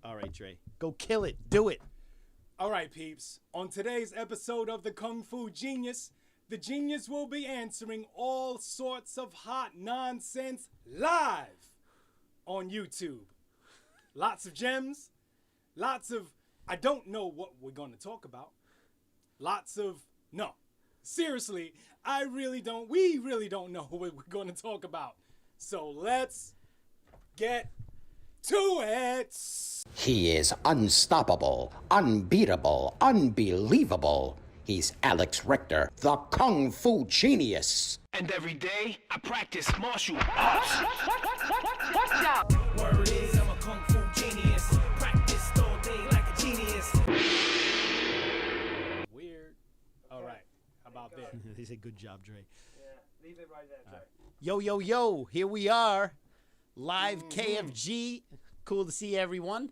All right, Dre. Go kill it. Do it. All right, peeps. On today's episode of the Kung Fu Genius, the genius will be answering all sorts of hot nonsense live on YouTube. Lots of gems, lots of I don't know what we're going to talk about. Lots of no. Seriously, we really don't know what we're going to talk about. So let's get to it. He is unstoppable, unbeatable, unbelievable. He's Alex Richter, the Kung Fu Genius. And every day, I practice martial arts. Watch out! Word is, I'm a Kung Fu genius. Practiced all day like a genius. Weird. All right. How about this? They say good job, Dre. Yeah, leave it right there, Dre. Yo. Here we are. Live KFG. Cool to see everyone.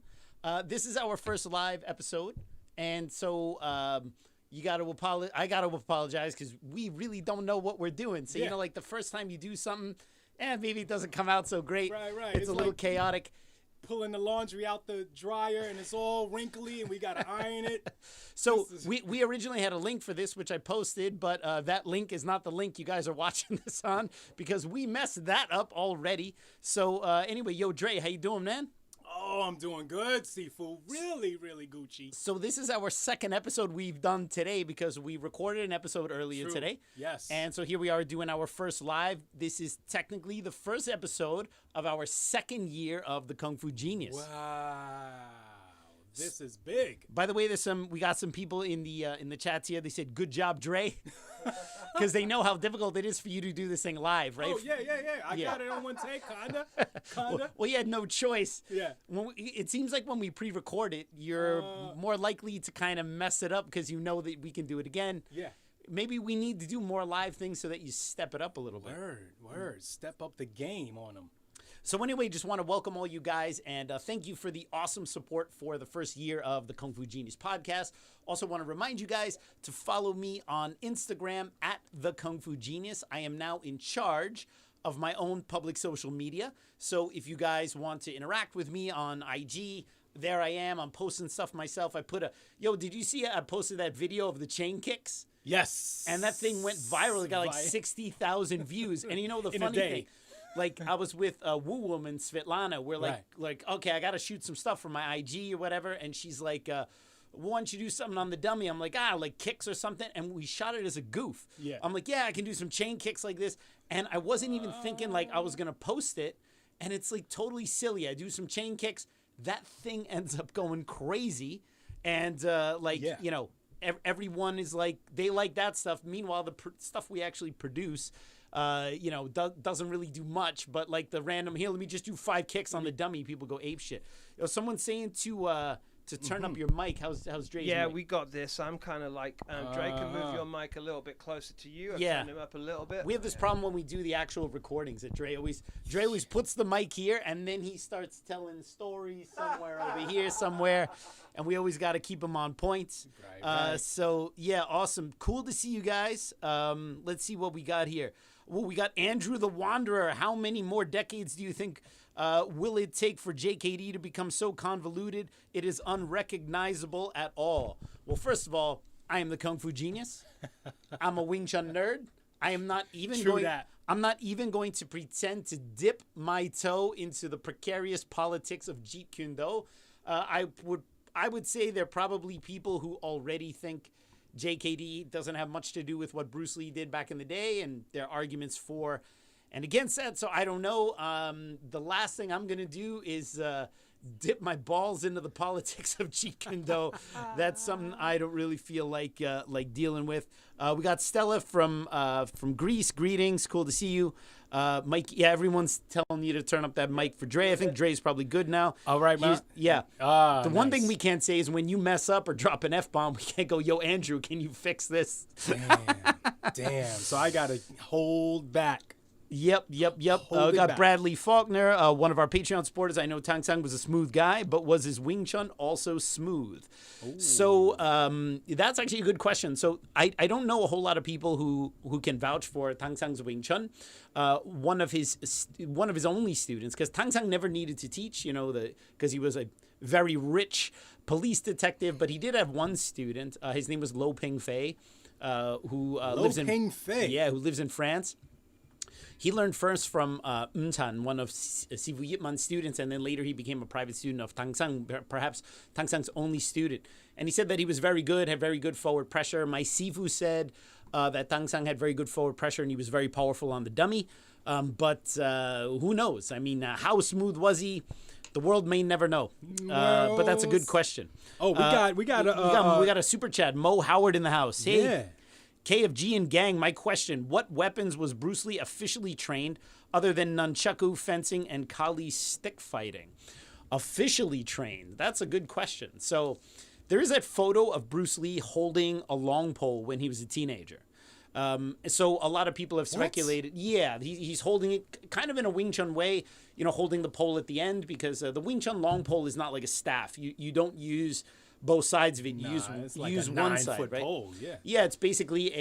This is our first live episode. And so I got to apologize because we really don't know what we're doing. So, Yeah. like the first time you do something, maybe it doesn't come out so great. Right. It's a little chaotic. Pulling the laundry out the dryer and it's all wrinkly and we got to iron it. So we originally had a link for this, which I posted, but that link is not the link you guys are watching this on because we messed that up already. So anyway, yo, Dre, how you doing, man? Oh, I'm doing good, Sifu. Really, really Gucci. So this is our second episode we've done today because we recorded an episode earlier True. today. Yes. And so here we are doing our first live. This is technically the first episode of our second year of the Kung Fu Genius. Wow. This is big. By the way, we got some people in the chats here. They said, "Good job, Dre," because they know how difficult it is for you to do this thing live, right? Oh, yeah. I got it on one take, kinda. Well, you had no choice. Yeah. It seems like when we pre-record it, you're more likely to kind of mess it up because you know that we can do it again. Yeah. Maybe we need to do more live things so that you step it up a little bit. Word. Step up the game on them. So anyway, just want to welcome all you guys and thank you for the awesome support for the first year of the Kung Fu Genius podcast. Also want to remind you guys to follow me on Instagram at the Kung Fu Genius. I am now in charge of my own public social media. So if you guys want to interact with me on IG, there I am. I'm posting stuff myself. Did you see I posted that video of the chain kicks? Yes. And that thing went viral. It got like 60,000 views. And you know the In a funny day. thing? Like I was with a Woo woman, Svetlana. We're like, okay, I got to shoot some stuff for my IG or whatever. And she's like, why don't you do something on the dummy? I'm like, like kicks or something. And we shot it as a goof. Yeah. I'm like, I can do some chain kicks like this. And I wasn't even thinking like I was going to post it. And it's like totally silly. I do some chain kicks. That thing ends up going crazy. And everyone is like, they like that stuff. Meanwhile, the stuff we actually produce doesn't really do much, but like the random here, let me just do 5 kicks on the dummy. People go ape shit. Someone's saying to turn up your mic. How's Dre's mic? We got this. I'm kind of like, Dre, can move your mic a little bit closer to you. I've turned him up a little bit. We have this problem when we do the actual recordings that Dre always puts the mic here and then he starts telling stories somewhere over here somewhere, and we always got to keep him on point. Right. So yeah, awesome. Cool to see you guys. Let's see what we got here. Well, we got Andrew the Wanderer. How many more decades do you think will it take for JKD to become so convoluted it is unrecognizable at all? Well, first of all, I am the Kung Fu Genius. I'm a Wing Chun nerd. I am not even I'm not even going to pretend to dip my toe into the precarious politics of Jeet Kune Do. I would say there are probably people who already think JKD doesn't have much to do with what Bruce Lee did back in the day, and there are arguments for and against that. So I don't know. The last thing I'm going to do is dip my balls into the politics of Jeet Kune Do. That's something I don't really feel like dealing with. We got Stella from Greece. Greetings. Cool to see you. Mike, everyone's telling you to turn up that mic for Dre. I think Dre's probably good now. All right, man. Yeah. The one nice. thing we can't say is when you mess up or drop an F-bomb, we can't go, yo, Andrew, can you fix this? Damn. So I got to hold back. Yep. Hold it Got back. Bradley Faulkner, one of our Patreon supporters. I know Tang Sang was a smooth guy, but was his Wing Chun also smooth? Ooh. So that's actually a good question. So I don't know a whole lot of people who can vouch for Tang Sang's Wing Chun. One of his only students, because Tang Sang never needed to teach, because he was a very rich police detective, but he did have one student. His name was Lo Ping Fei, who lives in France. He learned first from Tan, one of Sifu Yipman's students, and then later he became a private student of Tang Sang, perhaps Tang Sang's only student. And he said that he was very good, had very good forward pressure. My Sifu said that Tang Sang had very good forward pressure and he was very powerful on the dummy. But who knows? I mean, how smooth was he? The world may never know. But that's a good question. Oh, we got a super chat. Mo Howard in the house. Hey. Yeah. KFG and gang, my question, what weapons was Bruce Lee officially trained other than nunchuku, fencing, and kali stick fighting? Officially trained? That's a good question. So there is that photo of Bruce Lee holding a long pole when he was a teenager. So a lot of people have speculated, he's holding it kind of in a Wing Chun way, holding the pole at the end, because the Wing Chun long pole is not like a staff. You don't use both sides of it. You use one side, right? Pole, it's basically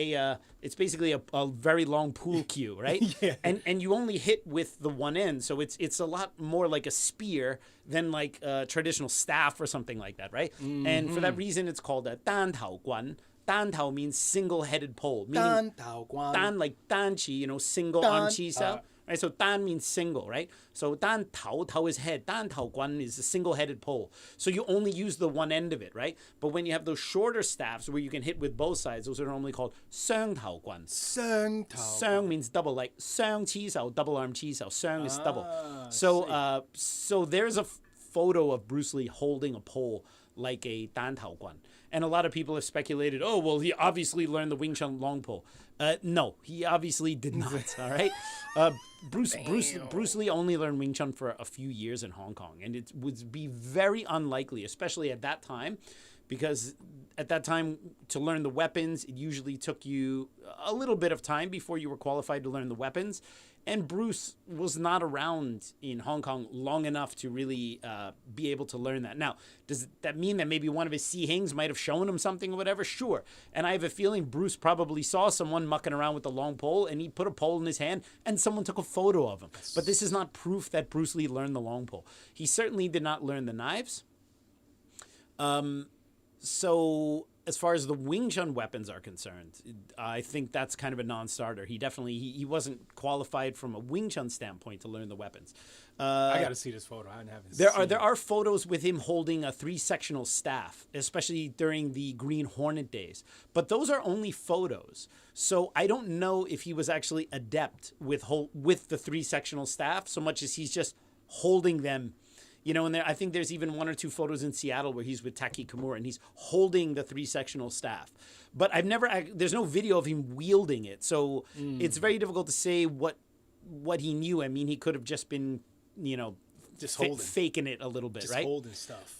a very long pool cue, right? Yeah. And you only hit with the one end, so it's a lot more like a spear than like a traditional staff or something like that, right? Mm-hmm. And for that reason, it's called a dan tao guan. Dan tao means single-headed pole. Dan tao guan. Dan like dan chi, single arm chi sao. Right, so dan means single, right? So dan tao is head. Dan tao guan is a single-headed pole. So you only use the one end of it, right? But when you have those shorter staffs where you can hit with both sides, those are normally called seung tao guan. Seung means double, like seung chi sao, double arm chi sao. Seung is double. So there's a photo of Bruce Lee holding a pole like a dan tao guan. And a lot of people have speculated, oh, well, he obviously learned the Wing Chun long pole. No, he obviously did not, all right? Bruce Lee only learned Wing Chun for a few years in Hong Kong, and it would be very unlikely, especially at that time, because at that time, to learn the weapons, it usually took you a little bit of time before you were qualified to learn the weapons. And Bruce was not around in Hong Kong long enough to really be able to learn that. Now, does that mean that maybe one of his Si-Hings might have shown him something or whatever? Sure. And I have a feeling Bruce probably saw someone mucking around with the long pole, and he put a pole in his hand, and someone took a photo of him. But this is not proof that Bruce Lee learned the long pole. He certainly did not learn the knives. So as far as the Wing Chun weapons are concerned, I think that's kind of a non-starter. He wasn't qualified from a Wing Chun standpoint to learn the weapons. I got to see this photo. I haven't seen it. There are photos with him holding a 3-sectional staff, especially during the Green Hornet days. But those are only photos. So I don't know if he was actually adept with the 3-sectional staff so much as he's just holding them. And I think there's even 1 or 2 photos in Seattle where he's with Taki Kimura and he's holding the 3-sectional staff. But there's no video of him wielding it. So it's very difficult to say what he knew. I mean, he could have just been, just faking it a little bit, just right? Holding stuff.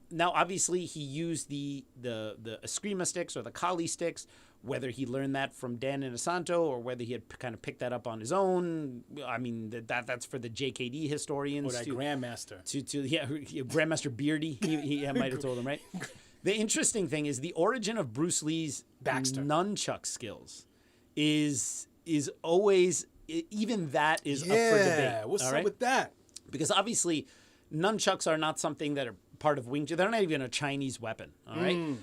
Now, obviously, he used the Eskrima sticks or the Kali sticks. Whether he learned that from Dan Inosanto or whether he had kind of picked that up on his own, I mean, that's for the JKD historians. Or that Grandmaster. Grandmaster Beardy, he might have told him, right? The interesting thing is the origin of Bruce Lee's nunchuck skills is always, even that is up for debate. What's up with that? Because obviously, nunchucks are not something that are part of Wing Chun. They're not even a Chinese weapon, all right?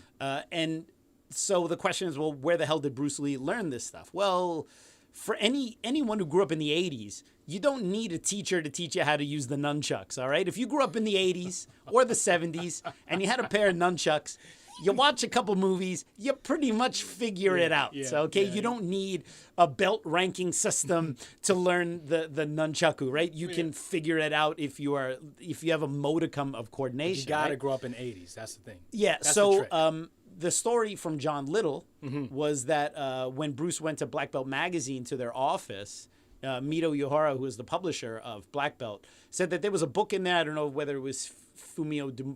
And so the question is, well, where the hell did Bruce Lee learn this stuff? Well, for anyone who grew up in the 80s, you don't need a teacher to teach you how to use the nunchucks, all right? If you grew up in the 80s or the 70s and you had a pair of nunchucks, you watch a couple movies, you pretty much figure it out. You don't need a belt ranking system to learn the nunchuku, right? You can figure it out if you have a modicum of coordination. You got to grow up in the 80s. That's the thing. Yeah. That's so the story from John Little was that when Bruce went to Black Belt Magazine to their office, Mito Yohara, who was the publisher of Black Belt, said that there was a book in there. I don't know whether it was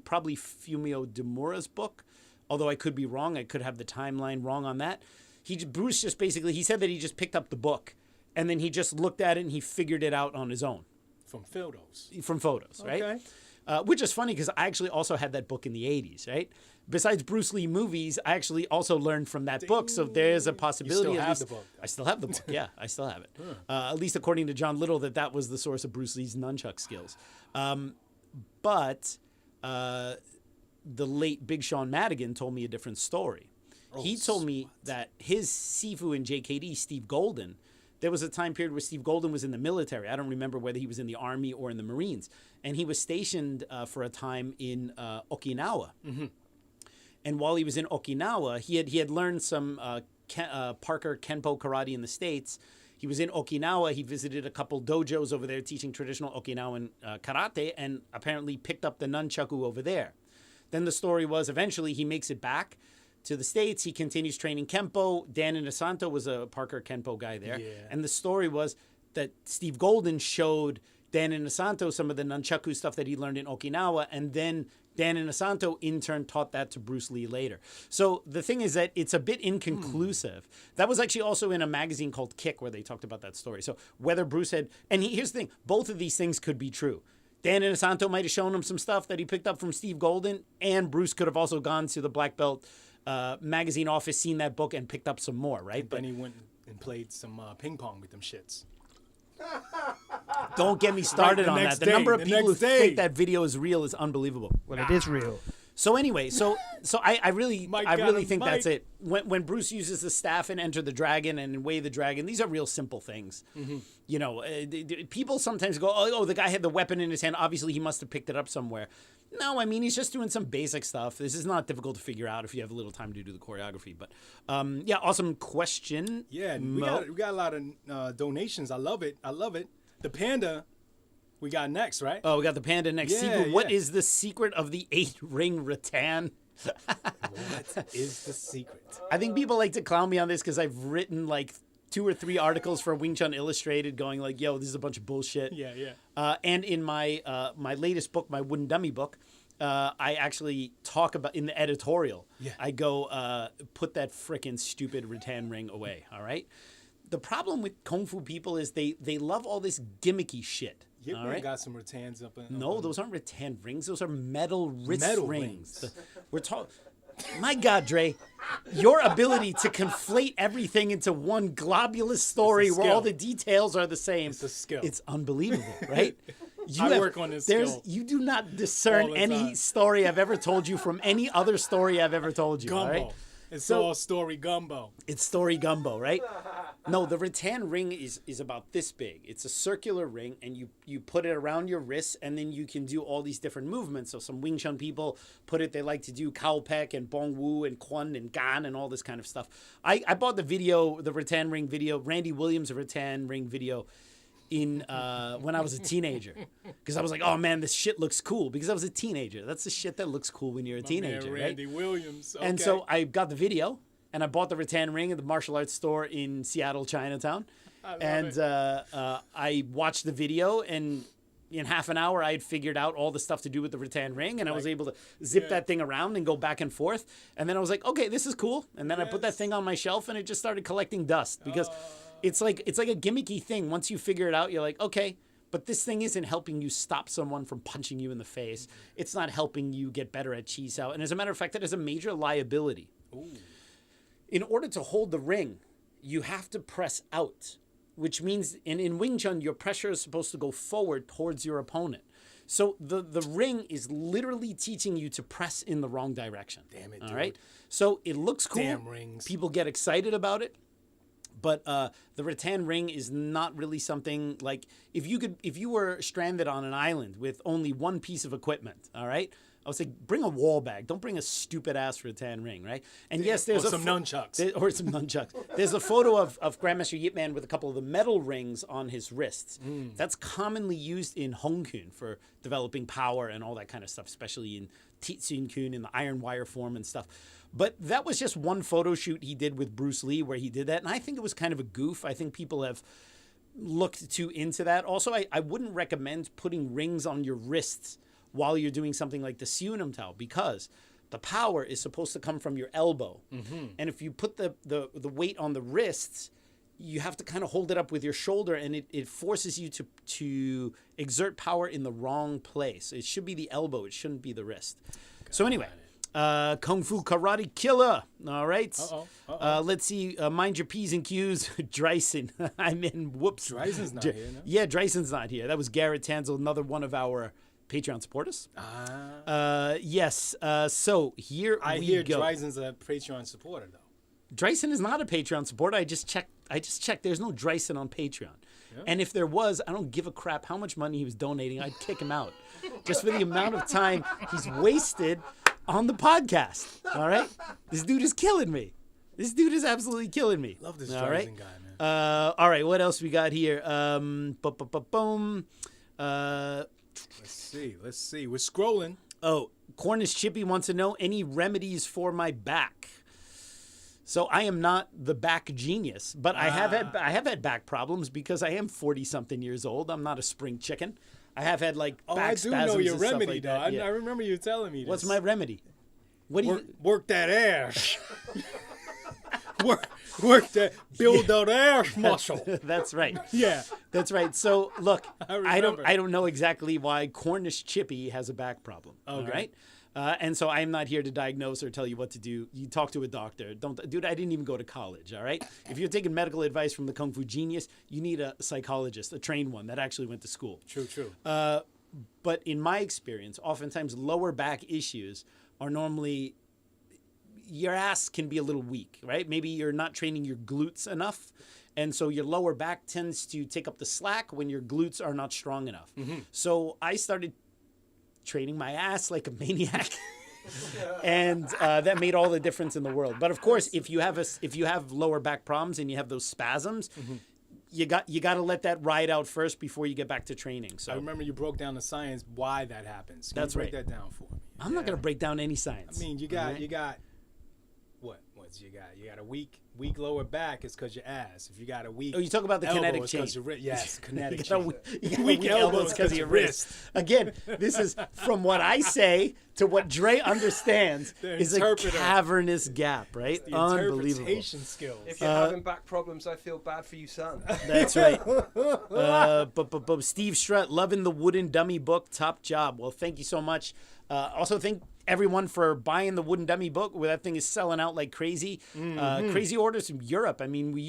probably Fumio Demura's book, although I could be wrong. I could have the timeline wrong on that. Bruce just basically, he said that he just picked up the book and then he just looked at it and he figured it out on his own. From photos. From photos, right? Okay. Which is funny because I actually also had that book in the 80s, right? Besides Bruce Lee movies, I actually also learned from that book. So there's a possibility. You still at have least, the book, though. I still have the book. Yeah, I still have it. At least according to John Little, that was the source of Bruce Lee's nunchuck skills. But the late Big Sean Madigan told me a different story. He told me that his Sifu in JKD, Steve Golden, there was a time period where Steve Golden was in the military. I don't remember whether he was in the Army or in the Marines. And he was stationed for a time in Okinawa. Mm-hmm. And while he was in Okinawa, he had learned some Parker Kenpo karate in the States. He was in Okinawa. He visited a couple dojos over there teaching traditional Okinawan karate and apparently picked up the nunchuku over there. Then the story was eventually he makes it back to the States. He continues training Kenpo. Dan Inosanto was a Parker Kenpo guy there. Yeah. And the story was that Steve Golden showed Dan Inosanto some of the nunchuku stuff that he learned in Okinawa, and then Dan Inosanto in turn taught that to Bruce Lee later. So the thing is that it's a bit inconclusive. That was actually also in a magazine called Kick where they talked about that story. So whether Bruce had, and here's the thing, both of these things could be true. Dan Inosanto might have shown him some stuff that he picked up from Steve Golden, and Bruce could have also gone to the Black Belt magazine office, seen that book, and picked up some more, right? But then he went and played some ping pong with them shits. Don't get me started on that. The number of people who think that video is real is unbelievable. Well, it is real. So anyway, so I really think that's it. When Bruce uses the staff and Enter the Dragon and Way the Dragon, these are real simple things. Mm-hmm. You know, people sometimes go, oh, the guy had the weapon in his hand. Obviously, he must have picked it up somewhere. No, I mean, he's just doing some basic stuff. This is not difficult to figure out if you have a little time to do the choreography. But yeah, awesome question. Yeah, we got a lot of donations. I love it. The Panda. We got next, right? Oh, we got the Panda next. Yeah, secret. yeah. What is the secret of the 8-ring rattan? What is the secret? I think people like to clown me on this because I've written like 2 or 3 articles for Wing Chun Illustrated going like, yo, this is a bunch of bullshit. Yeah. And in my my latest book, my Wooden Dummy book, I actually talk about, in the editorial, I go, put that frickin' stupid rattan ring away, all right? The problem with Kung Fu people is they love all this gimmicky shit. Yip all right? got some rattans up in. No, those aren't rattan rings. Those are metal wrist rings. We're talking. My God, Dre, your ability to conflate everything into one globulous story where all the details are the same. It's a skill. It's unbelievable, right? I work on this skill. You do not discern any story I've ever told you from any other story I've ever told you. Gumbo. All right? It's all story gumbo. It's story gumbo, right? No, the rattan ring is about this big. It's a circular ring, and you put it around your wrists, and then you can do all these different movements. So some Wing Chun people they like to do Kao Pek and Bong Wu and Kwon and Gan and all this kind of stuff. I bought the rattan ring video, Randy Williams' rattan ring video, in when I was a teenager, because I was like, oh man, this shit looks cool, because I was a teenager. That's the shit that looks cool when you're a teenager, man, Randy Williams. Okay. And so I got the video, and I bought the rattan ring at the martial arts store in Seattle, Chinatown. I watched the video, and in half an hour I had figured out all the stuff to do with the rattan ring, and I was able to zip that thing around and go back and forth. And then I was like, okay, this is cool. And then I put that thing on my shelf, and it just started collecting dust, because it's like a gimmicky thing. Once you figure it out, you're like, okay, but this thing isn't helping you stop someone from punching you in the face. It's not helping you get better at chi sao. And as a matter of fact, that is a major liability. Ooh. In order to hold the ring, you have to press out, which means in Wing Chun, your pressure is supposed to go forward towards your opponent. So the ring is literally teaching you to press in the wrong direction. Damn it, all dude. right? So it looks cool. Damn rings. People get excited about it. But the rattan ring is not really something like, if you were stranded on an island with only one piece of equipment, all right? I would say bring a wall bag. Don't bring a stupid ass rattan ring, right? And yes, there's some nunchucks. Or some nunchucks. There's a photo of Grandmaster Yip Man with a couple of the metal rings on his wrists. That's commonly used in Hong Kun for developing power and all that kind of stuff, especially in Titsun Kun in the iron wire form and stuff. But that was just one photo shoot he did with Bruce Lee where he did that. And I think it was kind of a goof. I think people have looked too into that. Also, I wouldn't recommend putting rings on your wrists while you're doing something like the Siunam Tao, because the power is supposed to come from your elbow. Mm-hmm. And if you put the weight on the wrists, you have to kind of hold it up with your shoulder, and it forces you to exert power in the wrong place. It should be the elbow. It shouldn't be the wrist. So anyway, Kung Fu Karate Killer. All right. Let's see. Mind your P's and Q's. Dryson. I'm in. Whoops. Dryson's not here, no? Yeah, Dryson's not here. That was Garret Tansel, another one of our Patreon supporters. Yes. So here I we hear go. Dryson's a Patreon supporter, though. Dryson is not a Patreon supporter. I just checked. There's no Dryson on Patreon. Yeah. And if there was, I don't give a crap how much money he was donating. I'd kick him out just for the amount of time he's wasted on the podcast. All right? This dude is killing me. This dude is absolutely killing me. Love this all Dryson right? guy, man. All right, what else we got here? Boom. Let's see. We're scrolling. Oh, Cornish Chippy wants to know any remedies for my back. So I am not the back genius, but I have had back problems because I am 40-something years old. I'm not a spring chicken. I have had back I do spasms know your and stuff remedy, like though. that. Yeah. I remember you telling me this. What's my remedy? What do you work that ass? work that, build that ass muscle. That's right. Yeah, that's right. So look, I remember. don't know exactly why Cornish Chippy has a back problem. Okay. All right. And so I'm not here to diagnose or tell you what to do. You talk to a doctor. Dude, I didn't even go to college, all right? If you're taking medical advice from the Kung Fu genius, you need a psychologist, a trained one that actually went to school. True. But in my experience, oftentimes lower back issues are normally, your ass can be a little weak, right? Maybe you're not training your glutes enough. And so your lower back tends to take up the slack when your glutes are not strong enough. Mm-hmm. So I started training my ass like a maniac. And that made all the difference in the world. But of course, if you have lower back problems and you have those spasms, mm-hmm. you got to let that ride out first before you get back to training. So I remember you broke down the science why that happens. Can That's you break right. that down for me? I'm not going to break down any science. I mean, you got a weak lower back. It's because your ass. If you got a weak, you talk about the kinetic chain. Yes, kinetic you chain. got weak elbows because of your wrist. Again, this is from what I say to what Dre understands is a cavernous gap, right? The Unbelievable. Interpretation skills. If you're having back problems, I feel bad for you, son. That's right. But Steve Strutt, loving the wooden dummy book, top job. Well, thank you so much. Also, thank everyone for buying the wooden dummy book. Where that thing is selling out like crazy. Mm-hmm. Crazy orders from Europe. I mean, we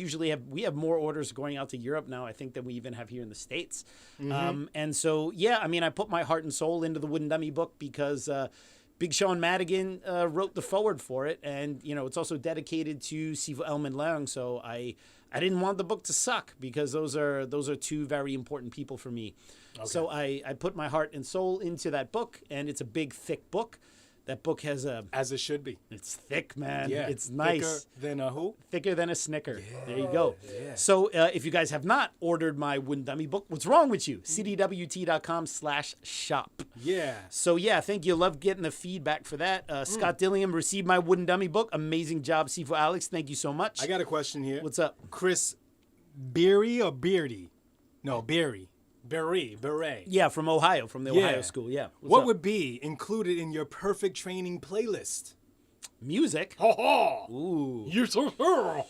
have more orders going out to Europe now, I think, than we even have here in the States. Mm-hmm. And so, yeah, I mean, I put my heart and soul into the wooden dummy book because Big Sean Madigan wrote the forward for it. And, you know, it's also dedicated to Sifu Elman Leung. So I didn't want the book to suck because those are two very important people for me. Okay. So I put my heart and soul into that book, and it's a big, thick book. That book has as it should be. It's thick, man. Yeah. It's nice. Thicker than a who? Thicker than a Snicker. Yeah. There you go. Yeah. So if you guys have not ordered my wooden dummy book, what's wrong with you? cdwt.com/shop. Yeah. So yeah, thank you. Love getting the feedback for that. Scott Dillingham received my wooden dummy book. Amazing job, Sifu Alex. Thank you so much. I got a question here. What's up? Chris Beery or Beardy? No, Beery. Beret. Yeah, from Ohio, from the Ohio school. Yeah. What would be included in your perfect training playlist? Music. Ha ha. Ooh. You're so girl.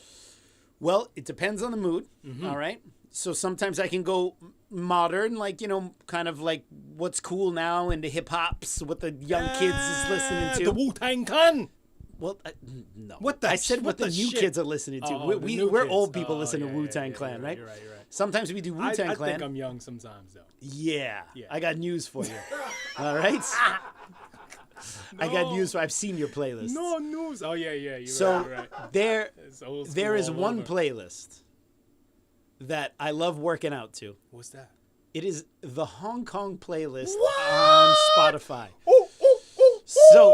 Well, it depends on the mood. Mm-hmm. All right. So sometimes I can go modern, like, you know, kind of like what's cool now into hip hops, what the young kids is listening to. The Wu-Tang Clan. Well, no. I said what the new kids are listening to. We're old people listening to Wu-Tang Clan, right? You're right. Sometimes we do Wu-Tang Clan. I think I'm young sometimes, though. Yeah. I got news for you. All right? I got news for I've seen your playlist. No news. Oh, yeah. You're right. There is one playlist that I love working out to. What's that? It is the Hong Kong playlist on Spotify. So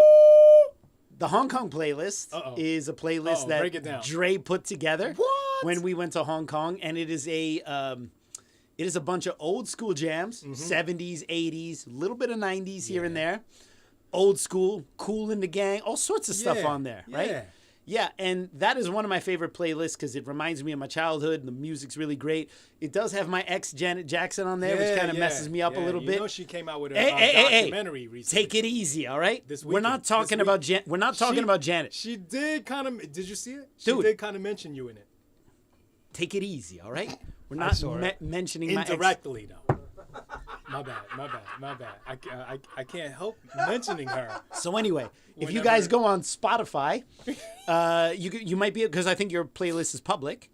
the Hong Kong playlist is a playlist that Dre put together when we went to Hong Kong, and it is a bunch of old school jams, 70s, 80s, a little bit of 90s here and there, old school, Kool and the Gang, all sorts of stuff on there, right? Yeah, and that is one of my favorite playlists because it reminds me of my childhood, and the music's really great. It does have my ex Janet Jackson on there, which kind of messes me up a little bit. You know she came out with a documentary recently. Take it easy, all right? This we're not talking about Janet. She did kind of. Did you see it? She Dude. did kind of mention you in it. take it easy, all right? We're not mentioning indirectly, though. My bad. I can't help mentioning her. So anyway, if you guys go on Spotify, you might be, because I think your playlist is public.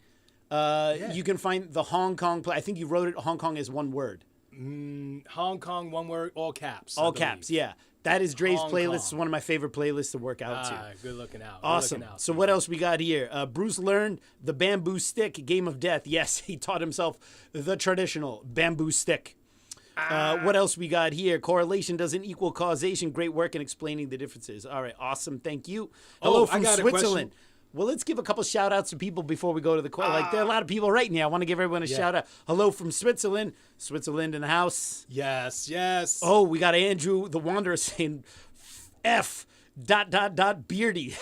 You can find the Hong Kong I think you wrote it Hong Kong as one word. Hong Kong, one word, all caps. All caps, yeah. That is Dre's playlist. It's one of my favorite playlists to work out to. Good looking out. Awesome. So what else we got here? Bruce learned the bamboo stick, game of death. Yes, he taught himself the traditional bamboo stick. What else we got here? Correlation doesn't equal causation. Great work in explaining the differences. All right, awesome. Thank you. Hello from Switzerland. Well, let's give a couple shout outs to people before we go to the question. Like, there are a lot of people right now. I want to give everyone a shout out. Hello from Switzerland. Switzerland in the house. Yes. Oh, we got Andrew the Wanderer saying Beardy.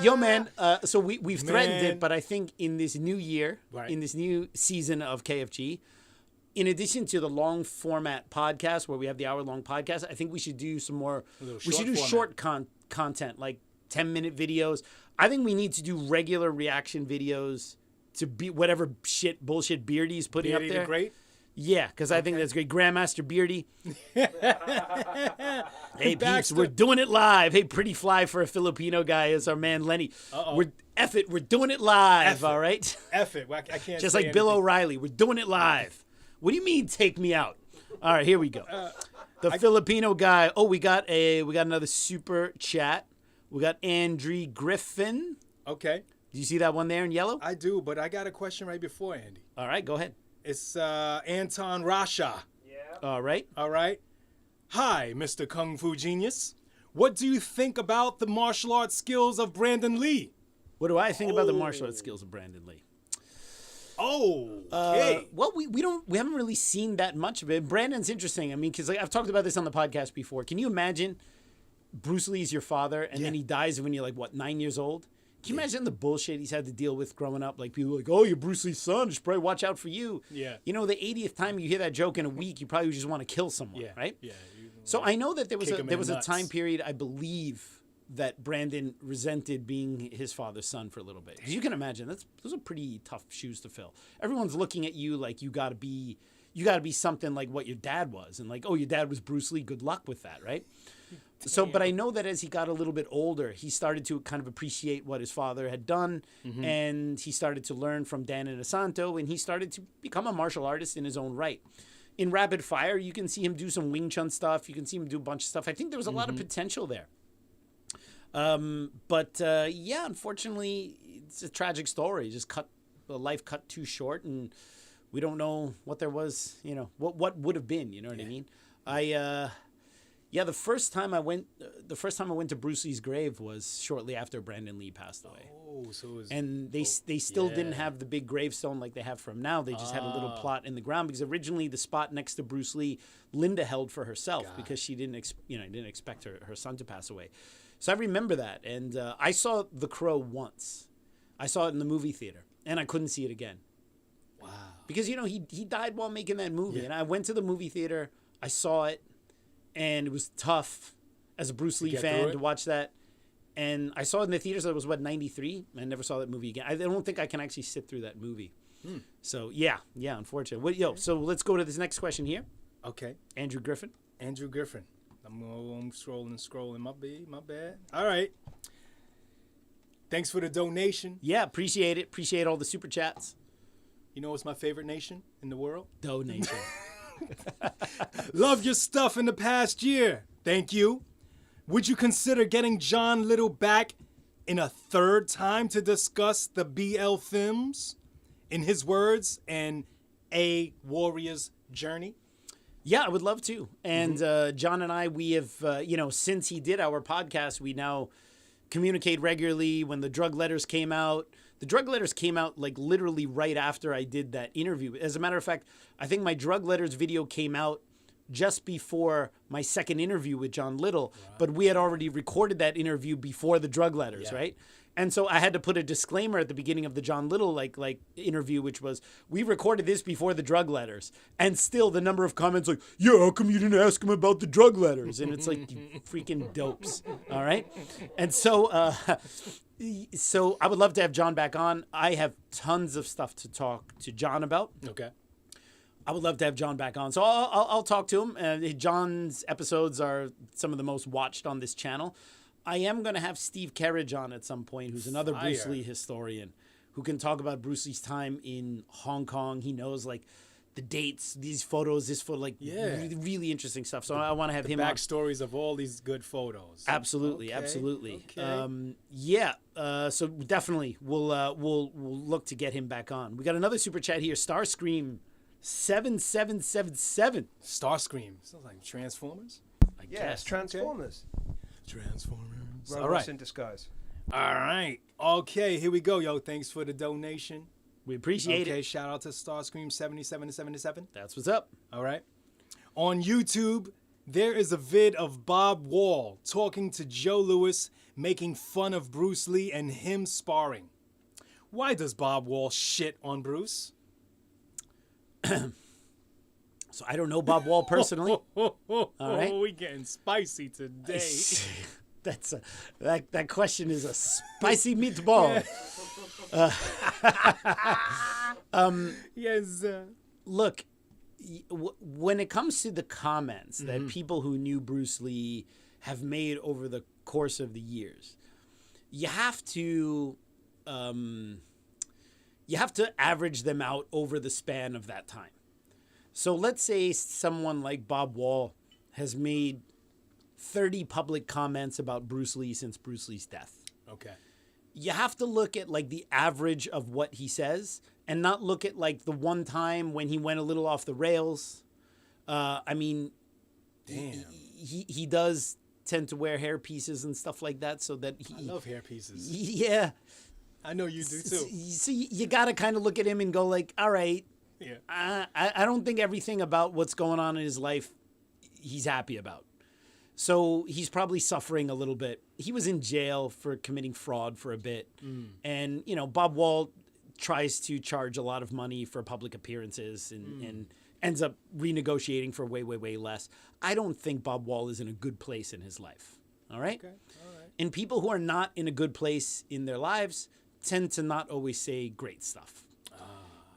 Yo, man. So we've threatened it, but I think in this new year, in this new season of KFG, in addition to the long format podcast where we have the hour-long podcast, I think we should do some more. We should do short content, like 10-minute videos. I think we need to do regular reaction videos to be whatever bullshit Beardy's putting up there. Great. Yeah, because I think that's great. Grandmaster Beardy. Hey, peeps, we're doing it live. Hey, pretty fly for a Filipino guy is our man Lenny. We're doing it live, all right? F it. I can't Just say like Bill anything. O'Reilly. We're doing it live. What do you mean, take me out? All right, here we go. Filipino guy. Oh, we got another super chat. We got Andrew Griffin. Okay. Do you see that one there in yellow? I do, but I got a question right before, Andy. All right, go ahead. It's Anton Rasha. Yeah. All right. Hi, Mr. Kung Fu Genius. What do you think about the martial arts skills of Brandon Lee? What do I think about the martial arts skills of Brandon Lee? Okay. Well, we haven't really seen that much of it. Brandon's interesting. I mean, because I've talked about this on the podcast before. Can you imagine Bruce Lee's your father, and then he dies when you're like, what, 9 years old? Can you imagine the bullshit he's had to deal with growing up? Like, people are like, oh, you're Bruce Lee's son. Just probably watch out for you. Yeah. You know, the 80th time you hear that joke in a week, you probably just want to kill someone, right? Yeah. So I know that there was a nuts. time period, I believe, that Brandon resented being his father's son for a little bit. 'Cause you can imagine those are pretty tough shoes to fill. Everyone's looking at you like you got to be something like what your dad was, and like, oh, your dad was Bruce Lee. Good luck with that, right? So, but I know that as he got a little bit older, he started to kind of appreciate what his father had done, and he started to learn from Dan and Asanto, and he started to become a martial artist in his own right. In Rapid Fire, you can see him do some Wing Chun stuff. You can see him do a bunch of stuff. I think there was a lot of potential there. But unfortunately, it's a tragic story. Just life cut too short, and we don't know what there was, what would have been, you know what I mean? The first time I went to Bruce Lee's grave was shortly after Brandon Lee passed away. Oh, so it was, and they still didn't have the big gravestone like they have for him now. They just had a little plot in the ground because originally the spot next to Bruce Lee, Linda held for herself because she didn't expect her son to pass away. So I remember that, and I saw The Crow once. I saw it in the movie theater, and I couldn't see it again. Wow. Because he died while making that movie, and I went to the movie theater. I saw it. And it was tough as a Bruce Lee fan to watch that. And I saw it in the theaters. It was, 93? I never saw that movie again. I don't think I can actually sit through that movie. So, yeah, unfortunately. So let's go to this next question here. Okay. Andrew Griffin. I'm scrolling. My bad. All right. Thanks for the donation. Yeah, appreciate it. Appreciate all the super chats. You know what's my favorite nation in the world? Donation. Love your stuff in the past year. Thank you. Would you consider getting John Little back in a third time to discuss the BL films? In his words, and a warrior's journey? Yeah, I would love to. And John and I, we have, since he did our podcast, we now communicate regularly. When the drug letters came out, the drug letters came out like literally right after I did that interview. As a matter of fact, I think my drug letters video came out just before my second interview with John Little, but we had already recorded that interview before the drug letters, right? And so I had to put a disclaimer at the beginning of the John Little like interview, which was, we recorded this before the drug letters. And still the number of comments like, yeah, how come you didn't ask him about the drug letters? And it's like, you freaking dopes. All right. And so, so I would love to have John back on. I have tons of stuff to talk to John about. Okay. I would love to have John back on. So I'll talk to him. John's episodes are some of the most watched on this channel. I am going to have Steve Kerridge on at some point, who's another Bruce Lee historian, who can talk about Bruce Lee's time in Hong Kong. He knows, like, the dates, these photos, this photo, like, really, really interesting stuff. So I want to have him on. Backstories of all these good photos. Absolutely, absolutely. Okay. So definitely we'll look to get him back on. We got another super chat here. Starscream 7777. Starscream. Sounds like Transformers. I guess. Transformers. Transformers. Robots All right. in disguise. All right. Okay, here we go, yo. Thanks for the donation. We appreciate it. Okay, shout out to Starscream 7777. That's what's up. All right. On YouTube, there is a vid of Bob Wall talking to Joe Louis, making fun of Bruce Lee and him sparring. Why does Bob Wall shit on Bruce? So I don't know Bob Wall personally. All right. We getting spicy today. That question is a spicy meatball. Yes. Look, when it comes to the comments that people who knew Bruce Lee have made over the course of the years, you have to average them out over the span of that time. So let's say someone like Bob Wall has made 30 public comments about Bruce Lee since Bruce Lee's death. Okay. You have to look at like the average of what he says and not look at like the one time when he went a little off the rails. I mean, damn. He does tend to wear hair pieces and stuff like that, so that I love hair pieces. Yeah. I know you do too. So you got to kind of look at him and go like, all right, yeah. I don't think everything about what's going on in his life he's happy about. So he's probably suffering a little bit. He was in jail for committing fraud for a bit. And, you know, Bob Wall tries to charge a lot of money for public appearances and ends up renegotiating for way, way, way less. I don't think Bob Wall is in a good place in his life. All right? Okay. All right. And people who are not in a good place in their lives tend to not always say great stuff.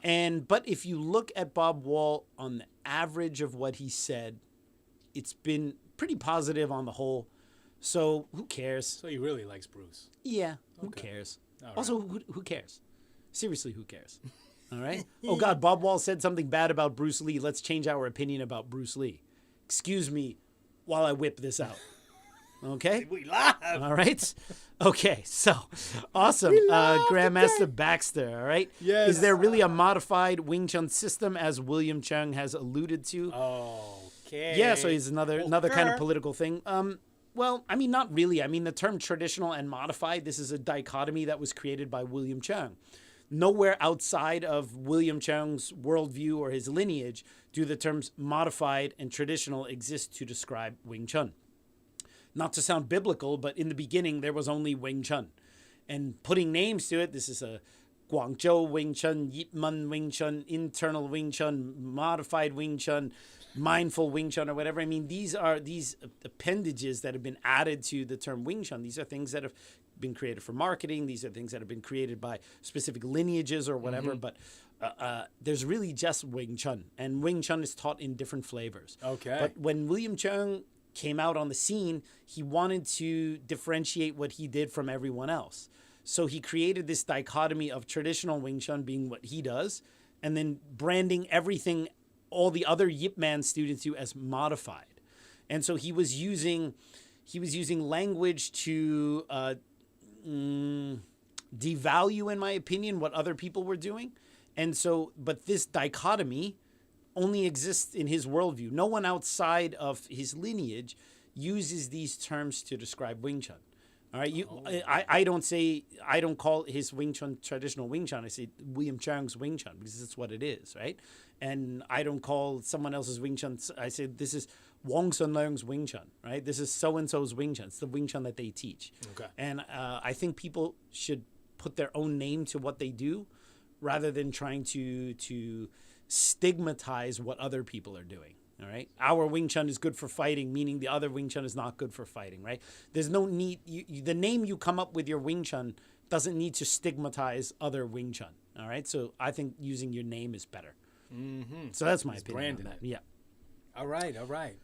But if you look at Bob Wall on the average of what he said, it's been pretty positive on the whole. So who cares? So he really likes Bruce. Yeah, who Okay. cares? All Also, who cares? Seriously, who cares? All right? Oh, God, Bob Wall said something bad about Bruce Lee. Let's change our opinion about Bruce Lee. Excuse me while I whip this out. Okay? We live. All right. Okay. So awesome. Grandmaster Baxter. All right. Yes. Is there really a modified Wing Chun system, as William Chung has alluded to? Okay. Yeah. So it's another kind of political thing. Well, I mean, not really. I mean, the term traditional and modified, this is a dichotomy that was created by William Chung. Nowhere outside of William Chung's worldview or his lineage do the terms modified and traditional exist to describe Wing Chun. Not to sound biblical, but in the beginning, there was only Wing Chun. And putting names to it, this is a Guangzhou Wing Chun, Yip Man Wing Chun, internal Wing Chun, modified Wing Chun, mindful Wing Chun, or whatever. I mean, these are these appendages that have been added to the term Wing Chun. These are things that have been created for marketing. These are things that have been created by specific lineages or whatever. But there's really just Wing Chun. And Wing Chun is taught in different flavors. Okay. But when William Chung came out on the scene, he wanted to differentiate what he did from everyone else. So he created this dichotomy of traditional Wing Chun being what he does, and then branding everything all the other Yip Man students do as modified. And so he was using language to devalue, in my opinion, what other people were doing. And so, but this dichotomy only exists in his worldview. No one outside of his lineage uses these terms to describe Wing Chun. All right, I don't call his Wing Chun traditional Wing Chun. I say William Chung's Wing Chun because that's what it is, right? And I don't call someone else's Wing Chun. I say this is Wong Sun Leung's Wing Chun, right? This is so-and-so's Wing Chun. It's the Wing Chun that they teach. Okay. And I think people should put their own name to what they do rather than trying to stigmatize what other people are doing. All right. Our Wing Chun is good for fighting, meaning the other Wing Chun is not good for fighting, right? There's no need. The name you come up with your Wing Chun doesn't need to stigmatize other Wing Chun. All right. So I think using your name is better. Mm-hmm. So that's my opinion on that. Yeah. All right.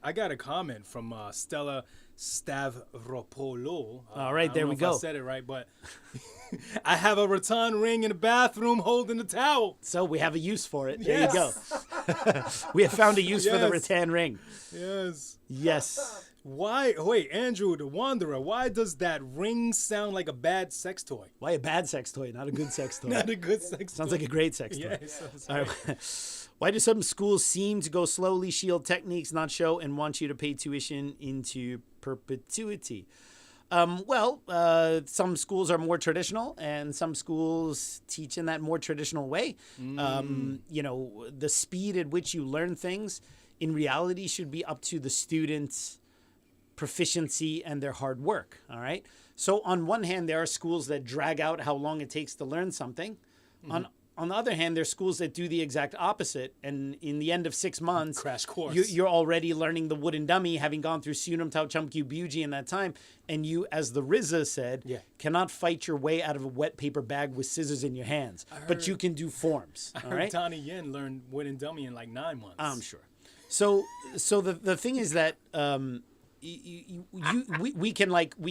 I got a comment from Stella Stavropoulos. All right, there we go. I said it right, but I have a rattan ring in the bathroom holding the towel. So we have a use for it. Yes. There you go. We have found a use for the rattan ring. Yes. Yes. Why? Wait, Andrew the Wanderer. Why does that ring sound like a bad sex toy? Why a bad sex toy, not a good sex toy? Not a good sex toy. Sounds like a great sex toy. Yeah, it sounds All right. Why do some schools seem to go slowly, shield techniques, not show, and want you to pay tuition into perpetuity? Some schools are more traditional, and some schools teach in that more traditional way. The speed at which you learn things, in reality, should be up to the student's proficiency and their hard work. All right. So on one hand, there are schools that drag out how long it takes to learn something. Mm-hmm. On the other hand, there's schools that do the exact opposite. And in the end of 6 months, crash course, you're already learning the wooden dummy, having gone through Sunam Tau Chumkyu Buji in that time. And you, as the RZA said, cannot fight your way out of a wet paper bag with scissors in your hands. But you can do forms. I heard Donnie Yen learned wooden dummy in like 9 months. I'm sure. So the thing is that we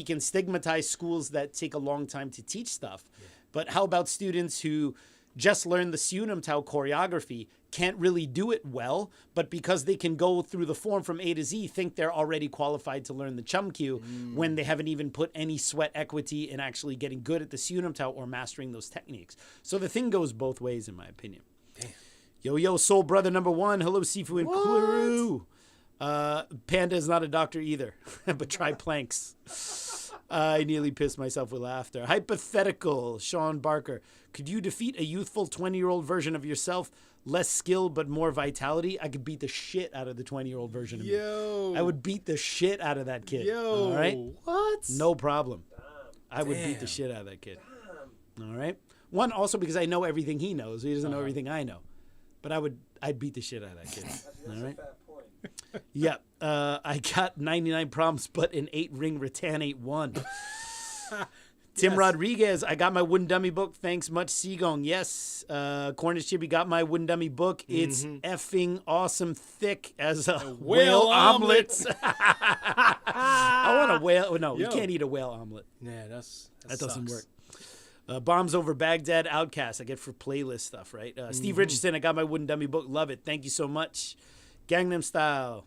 can stigmatize schools that take a long time to teach stuff. Yeah. But how about students who just learn the Sunam Tau choreography, can't really do it well, but because they can go through the form from A to Z, think they're already qualified to learn the Chumkyu when they haven't even put any sweat equity in actually getting good at the Sunam Tau or mastering those techniques. So the thing goes both ways, in my opinion. Damn. Yo, soul brother number 1. Hello, Sifu and Kuru. Panda is not a doctor either, but try planks. I nearly pissed myself with laughter. Hypothetical, Sean Barker. Could you defeat a youthful 20-year-old version of yourself, less skill but more vitality? I could beat the shit out of the 20-year-old version of me. I would beat the shit out of that kid. All right? What? No problem. I would beat the shit out of that kid. All right? One, also because I know everything he knows. He doesn't know everything I know. But I'd beat the shit out of that kid. All right? Yep. I got 99 prompts, but an 8-ring rattan 8-1. Tim Rodriguez, I got my wooden dummy book. Thanks much, Sigong. Yes. Cornish Chippy got my wooden dummy book. It's effing awesome thick as a whale omelet. I want a whale. No, you can't eat a whale omelet. Yeah, that doesn't work. Bombs Over Baghdad, Outcast. I get for playlist stuff, right? Steve Richardson, I got my wooden dummy book. Love it. Thank you so much. Gangnam Style.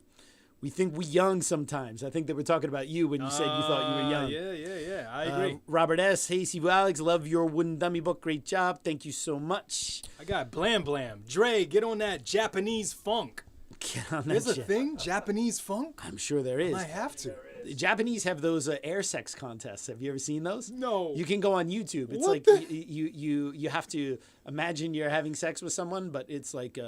We think we young sometimes. I think that we're talking about you when you said you thought you were young. Yeah. I agree. Robert S. Hey, Sifu Alex. Love your wooden dummy book. Great job. Thank you so much. I got Blam Blam. Dre, get on that Japanese funk. Get on that There's a thing? Japanese funk? I'm sure there is. I have to. The Japanese have those air sex contests. Have you ever seen those? No. You can go on YouTube. It's what like you have to imagine you're having sex with someone, but it's like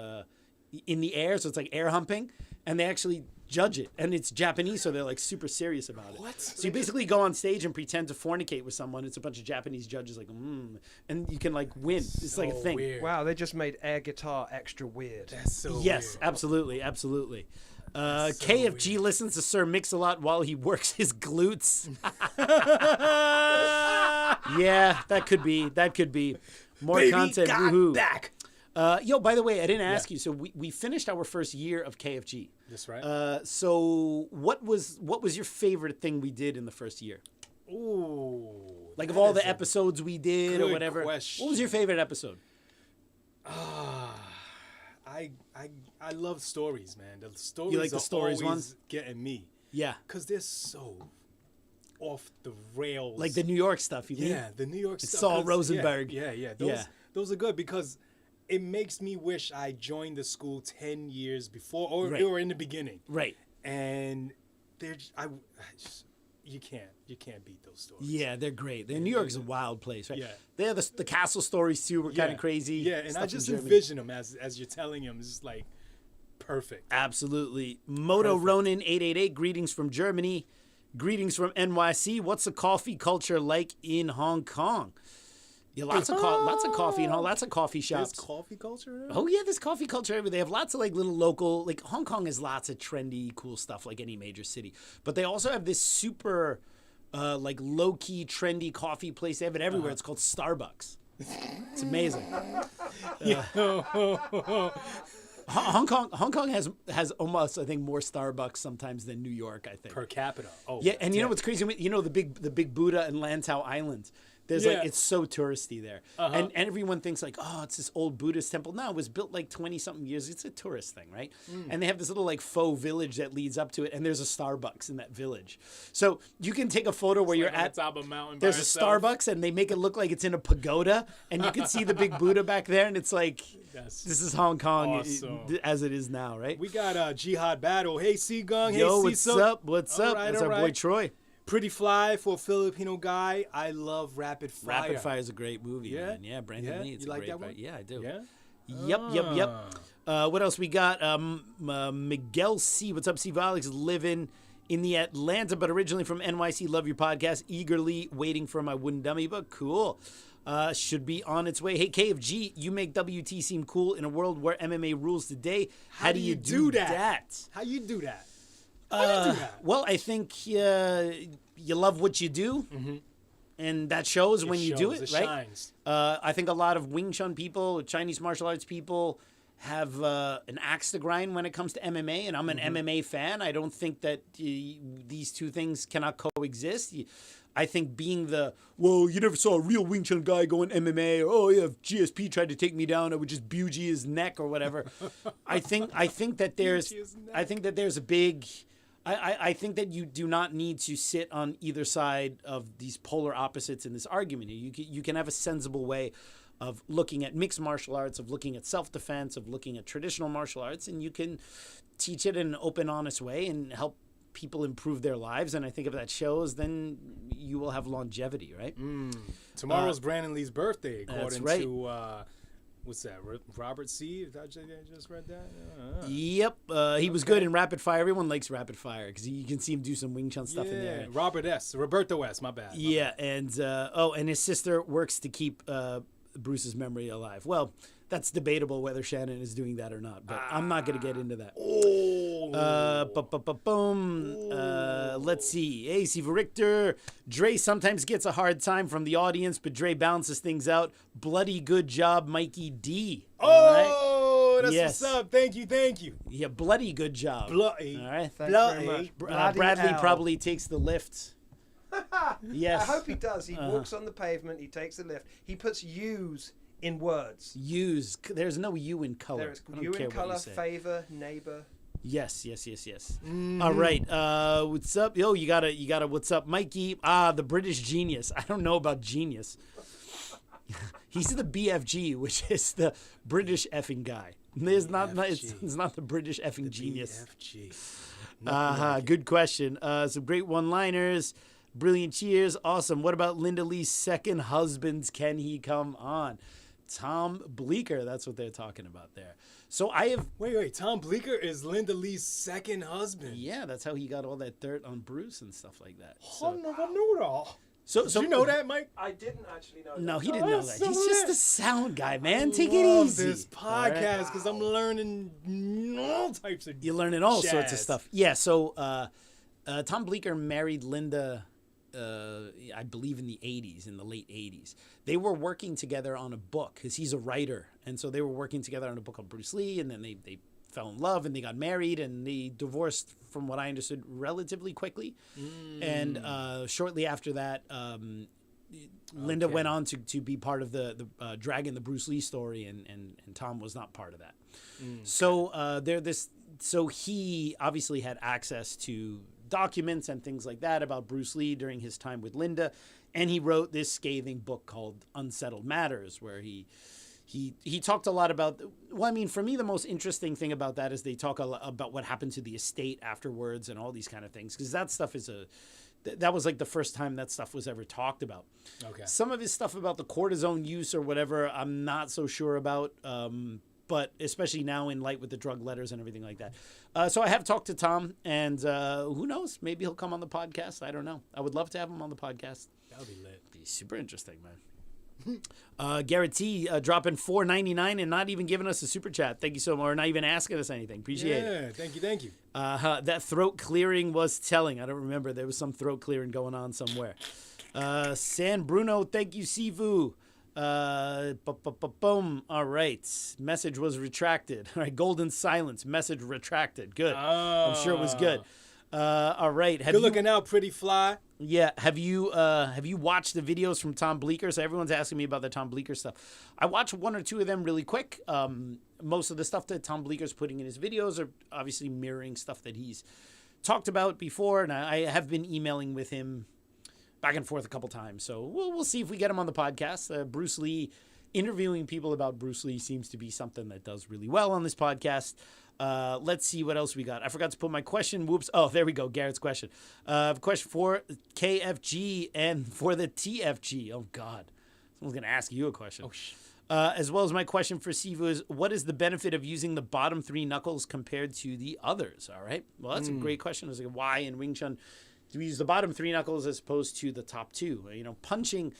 in the air, so it's like air humping, and they actually judge it, and it's Japanese, so they're like super serious about it. What? So you basically go on stage and pretend to fornicate with someone. It's a bunch of Japanese judges like, and you can like win. It's like a thing. Weird. Wow, they just made air guitar extra weird. That's so yes, weird. Absolutely. KFG weird. listens to Sir Mix-a-Lot while he works his glutes. Yeah, that could be. More Baby content. got Woohoo. back. By the way, I didn't ask you. So we finished our first year of KFG. That's right. So what was your favorite thing we did in the first year? Ooh. Like of all the episodes we did or good whatever. question. What was your favorite episode? I love stories, man. The stories You like the are stories always ones? getting me. Yeah. Because they're so off the rails. Like the New York stuff, you mean? Yeah, the New York stuff. Saul 'cause- Rosenberg. Yeah. Yeah. Those are good because it makes me wish I joined the school 10 years before or in the beginning. Right. And you can't beat those stories. Yeah, they're great. New York is a wild place, right? Yeah. They have the castle stories too were kind of crazy. Yeah, and Stuff I just in Germany. envision them as you're telling them. It's just like perfect. Absolutely. Moto Perfect. Ronin 888, greetings from Germany. Greetings from NYC. What's the coffee culture like in Hong Kong? Yeah, lots of coffee and lots of coffee shops. There's coffee culture. Oh yeah, there's coffee culture everywhere. They have lots of like little local, like Hong Kong has lots of trendy, cool stuff like any major city. But they also have this super, like low key, trendy coffee place. They have it everywhere. It's called Starbucks. It's amazing. Hong Kong has almost, I think, more Starbucks sometimes than New York, I think. Per capita. Oh Yeah, and you know what's crazy? You know the big Buddha in Lantau Island. There's like, it's so touristy there. And everyone thinks like, oh, it's this old Buddhist temple. No, it was built like 20-something years. It's a tourist thing, right? And they have this little like faux village that leads up to it, and there's a Starbucks in that village. So you can take a photo where you're at the top of a mountain. there's a Starbucks, and they make it look like it's in a pagoda, and you can see the big Buddha back there, and it's like, this is Hong Kong awesome. as it is now, right? We got Jihad Battle. Hey, Seagung. Hey, Yo, Cecil. what's up? What's up? Right, That's our boy Troy. Pretty fly for a Filipino guy. I love Rapid Fire. Rapid Fire is a great movie, Yeah? man. Yeah, Brandon Lee. It's You a like great that one? fight. Yeah, I do. Yeah? Yep. What else we got? Miguel C. What's up, Steve Alex? Living in the Atlanta, but originally from NYC. Love your podcast. Eagerly waiting for my wooden dummy book. Cool. Should be on its way. Hey, KFG, you make WT seem cool in a world where MMA rules today. How do you do that? How you do that? Well, I think you love what you do, and that shows when you do it, right? Shines. I think a lot of Wing Chun people, Chinese martial arts people, have an axe to grind when it comes to MMA, and I'm an MMA fan. I don't think that these two things cannot coexist. I think being you never saw a real Wing Chun guy going MMA, or, oh yeah, if GSP tried to take me down, I would just bugey his neck or whatever. I think that there's a big... I think that you do not need to sit on either side of these polar opposites in this argument. You can have a sensible way of looking at mixed martial arts, of looking at self-defense, of looking at traditional martial arts, and you can teach it in an open, honest way and help people improve their lives. And I think if that shows, then you will have longevity, right? Tomorrow's Brandon Lee's birthday, according right. to... what's that? Robert C. Did I just read that? Yep. He was good in Rapid Fire. Everyone likes Rapid Fire because you can see him do some Wing Chun stuff in there. Roberto S. My bad. And his sister works to keep Bruce's memory alive. Well, that's debatable whether Shannon is doing that or not, but I'm not going to get into that. Let's see. Hey, Steve Richter. Dre sometimes gets a hard time from the audience, but Dre balances things out. Bloody good job, Mikey D. That's what's up. Thank you. Yeah, bloody good job. Bloody. All right. Thank you very much. Bradley probably takes the lift. Yes. I hope he does. He walks on the pavement. He takes the lift. He puts U's in words. Use. There's no U in color. There's I don't U care in what color, you say. favor, neighbor. Yes. All right. What's up? Yo, you gotta. What's up, Mikey? The British genius. I don't know about genius. He's the BFG, which is the British effing guy. It's not the British effing genius. BFG. Good question. Some great one-liners. Brilliant cheers. Awesome. What about Linda Lee's second husbands? Can he come on? Tom Bleecker. That's what they're talking about there. So I have... Wait. Tom Bleecker is Linda Lee's second husband. Yeah, that's how he got all that dirt on Bruce and stuff like that. I never knew that. So Did you know that, Mike? I didn't actually know that. No, he didn't know that. He's just a sound guy, man. Take it love easy. this podcast because I'm learning all types of You're learning all jazz. sorts of stuff. Yeah, so Tom Bleecker married Linda, I believe in the late 80s. They were working together on a book because he's a writer. And so they were working together on a book called Bruce Lee, and then they fell in love and they got married and they divorced, from what I understood, relatively quickly. And shortly after that, Linda went on to be part of the Dragon, the Bruce Lee story, and Tom was not part of that. So he obviously had access to documents and things like that about Bruce Lee during his time with Linda, and he wrote this scathing book called Unsettled Matters, where he talked a lot about, well, I mean, for me, the most interesting thing about that is they talk a lot about what happened to the estate afterwards and all these kind of things, because that stuff that was like the first time that stuff was ever talked about. Okay. Some of his stuff about the cortisone use or whatever, I'm not so sure about. but especially now in light with the drug letters and everything like that. So I have talked to Tom, and who knows? Maybe he'll come on the podcast. I don't know. I would love to have him on the podcast. That would be lit. Be super interesting, man. Garret T dropping $4.99 and not even giving us a super chat. Thank you so much. Or not even asking us anything. Appreciate it. Yeah, thank you. That throat clearing was telling. I don't remember. There was some throat clearing going on somewhere. San Bruno, thank you, Sifu. Boom. All right. Message was retracted. All right. Golden silence. Message retracted. Good. I'm sure it was good. All right. Good looking out, pretty fly. Yeah. Have you watched the videos from Tom Bleecker? So everyone's asking me about the Tom Bleecker stuff. I watched one or two of them really quick. Most of the stuff that Tom Bleecker's putting in his videos are obviously mirroring stuff that he's talked about before. And I have been emailing with him back and forth a couple times. So we'll see if we get him on the podcast. Bruce Lee, interviewing people about Bruce Lee seems to be something that does really well on this podcast. Let's see what else we got. I forgot to put my question. Whoops. Oh, there we go. Garrett's question. Question for KFG and for the TFG. Oh, God. Someone's going to ask you a question. As well as my question for Sifu is, what is the benefit of using the bottom three knuckles compared to the others? All right. Well, that's a great question. It's like, why in Wing Chun do we use the bottom three knuckles as opposed to the top two? You know, punching,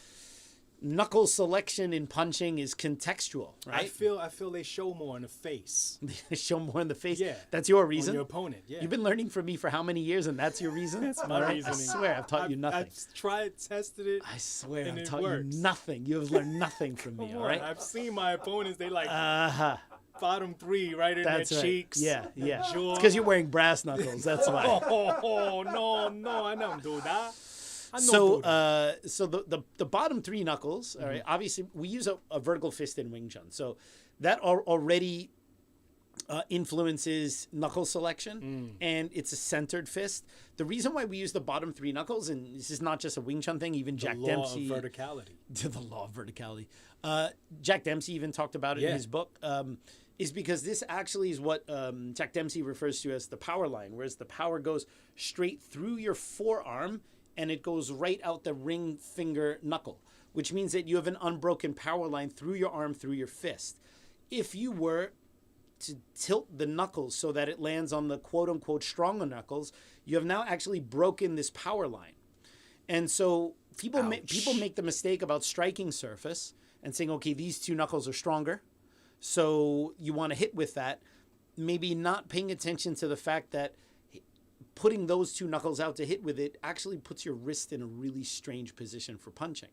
knuckle selection in punching is contextual, right? I feel they show more in the face. They show more in the face? Yeah. That's your reason? On your opponent, yeah. You've been learning from me for how many years, and that's your reason? That's my reasoning. I swear, I've taught you nothing. I've tried, tested it. I swear, and I've it taught works. you nothing. You have learned nothing from me, all right? I've seen my opponents, they like bottom three right in That's their right. cheeks. Yeah. Jaw. It's because you're wearing brass knuckles. That's why. No, I don't do that. So the bottom three knuckles, all right, obviously we use a vertical fist in Wing Chun. So that already influences knuckle selection, and it's a centered fist. The reason why we use the bottom three knuckles, and this is not just a Wing Chun thing, even Jack Dempsey. The law of verticality. The law of verticality. Jack Dempsey even talked about it in his book, is because this actually is what Jack Dempsey refers to as the power line, whereas the power goes straight through your forearm and it goes right out the ring finger knuckle, which means that you have an unbroken power line through your arm, through your fist. If you were to tilt the knuckles so that it lands on the quote-unquote stronger knuckles, you have now actually broken this power line. And so people make the mistake about striking surface and saying, okay, these two knuckles are stronger, so you want to hit with that, maybe not paying attention to the fact that putting those two knuckles out to hit with it actually puts your wrist in a really strange position for punching.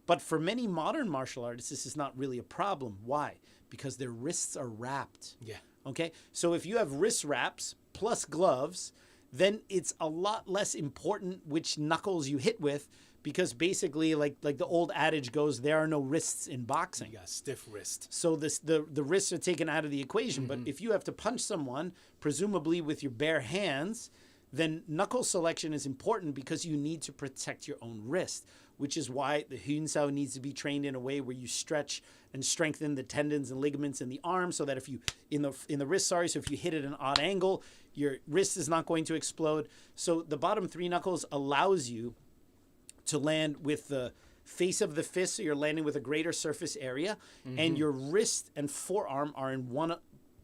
But for many modern martial artists, this is not really a problem. Why? Because their wrists are wrapped. Yeah. Okay? So if you have wrist wraps plus gloves, then it's a lot less important which knuckles you hit with, because basically, like the old adage goes, there are no wrists in boxing. You got stiff wrist. So the wrists are taken out of the equation. But if you have to punch someone, presumably with your bare hands, then knuckle selection is important because you need to protect your own wrist, which is why the Hunsao needs to be trained in a way where you stretch and strengthen the tendons and ligaments in the arm, so that if you in the wrist, so if you hit at an odd angle, your wrist is not going to explode. So the bottom three knuckles allows you to land with the face of the fist, so you're landing with a greater surface area, and your wrist and forearm are in one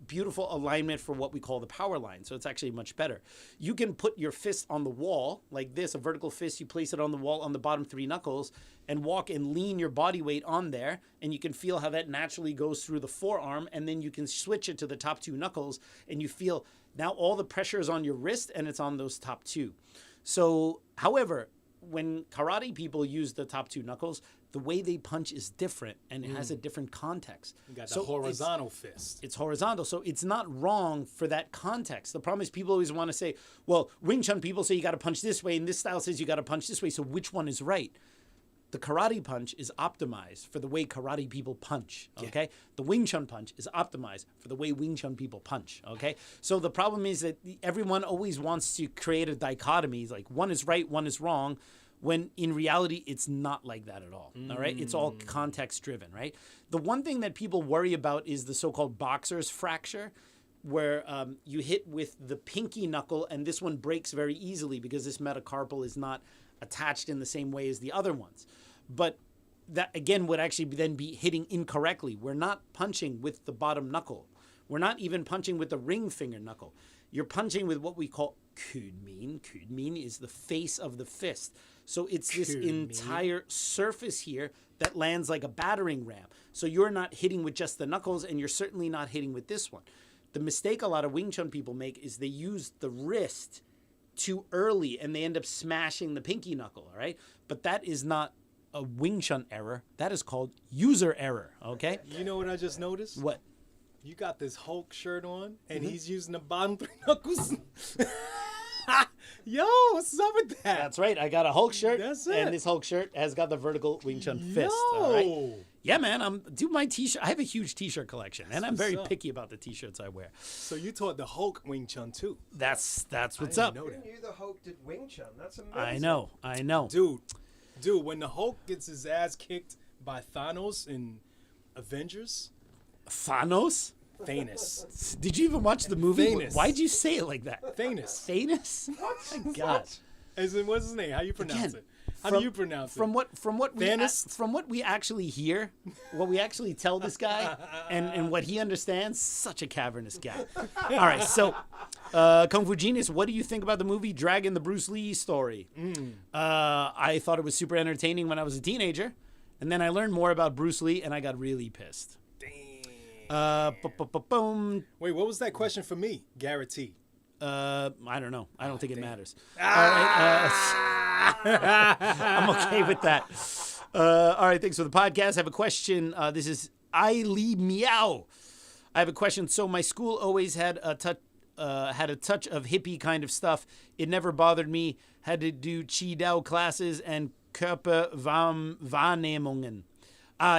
beautiful alignment for what we call the power line. So it's actually much better. You can put your fist on the wall like this, a vertical fist, you place it on the wall on the bottom three knuckles and walk and lean your body weight on there, and you can feel how that naturally goes through the forearm, and then you can switch it to the top two knuckles and you feel now all the pressure is on your wrist and it's on those top two. So, however, when karate people use the top two knuckles, the way they punch is different, and it has a different context. You got the horizontal fist. It's horizontal, so it's not wrong for that context. The problem is people always want to say, well, Wing Chun people say you got to punch this way, and this style says you got to punch this way, so which one is right? The karate punch is optimized for the way karate people punch, okay? Yeah. The Wing Chun punch is optimized for the way Wing Chun people punch, okay? So the problem is that everyone always wants to create a dichotomy, like one is right, one is wrong, when in reality, it's not like that at all, all right? It's all context-driven, right? The one thing that people worry about is the so-called boxer's fracture, where you hit with the pinky knuckle, and this one breaks very easily because this metacarpal is not attached in the same way as the other ones. But that, again, would actually then be hitting incorrectly. We're not punching with the bottom knuckle. We're not even punching with the ring finger knuckle. You're punching with what we call kudmin. Kudmin is the face of the fist. So it's this entire surface here that lands like a battering ram. So you're not hitting with just the knuckles, and you're certainly not hitting with this one. The mistake a lot of Wing Chun people make is they use the wrist too early, and they end up smashing the pinky knuckle, all right? But that is not a Wing Chun error. That is called user error, okay? You know what I just noticed? What? You got this Hulk shirt on, and he's using the bottom 3 knuckles. Yo, what's up with that? That's right. I got a Hulk shirt, That's it. and this Hulk shirt has got the vertical Wing Chun fist, Yo. all right? Yeah, man, my T-shirt. I have a huge T-shirt collection, and I'm very what's up. picky about the T-shirts I wear. So you taught the Hulk Wing Chun too. That's what's I up. didn't know Who that. knew the Hulk did Wing Chun? That's amazing. I know. Dude, when the Hulk gets his ass kicked by Thanos in Avengers, Thanos? Thanos. Did you even watch the movie? Thanos. Why'd you say it like that? Thanos. Thanos? Oh my God. As in, what's his name? How you pronounce Again, it? How do you pronounce From it? what we Thanos? from what we actually hear, what we actually tell this guy, and what he understands, such a cavernous guy. All right, so Kung Fu Genius, what do you think about the movie Dragon, the Bruce Lee story? I thought it was super entertaining when I was a teenager, and then I learned more about Bruce Lee, and I got really pissed. Boom. Wait, what was that question for me, Garret T? I don't know. I don't think it matters. All right, I'm okay with that. All right, thanks for the podcast. I have a question. This is Ailey Meow. I have a question. So my school always had a touch of hippie kind of stuff. It never bothered me. Had to do Chi Dao classes and Körperwahrnehmungen.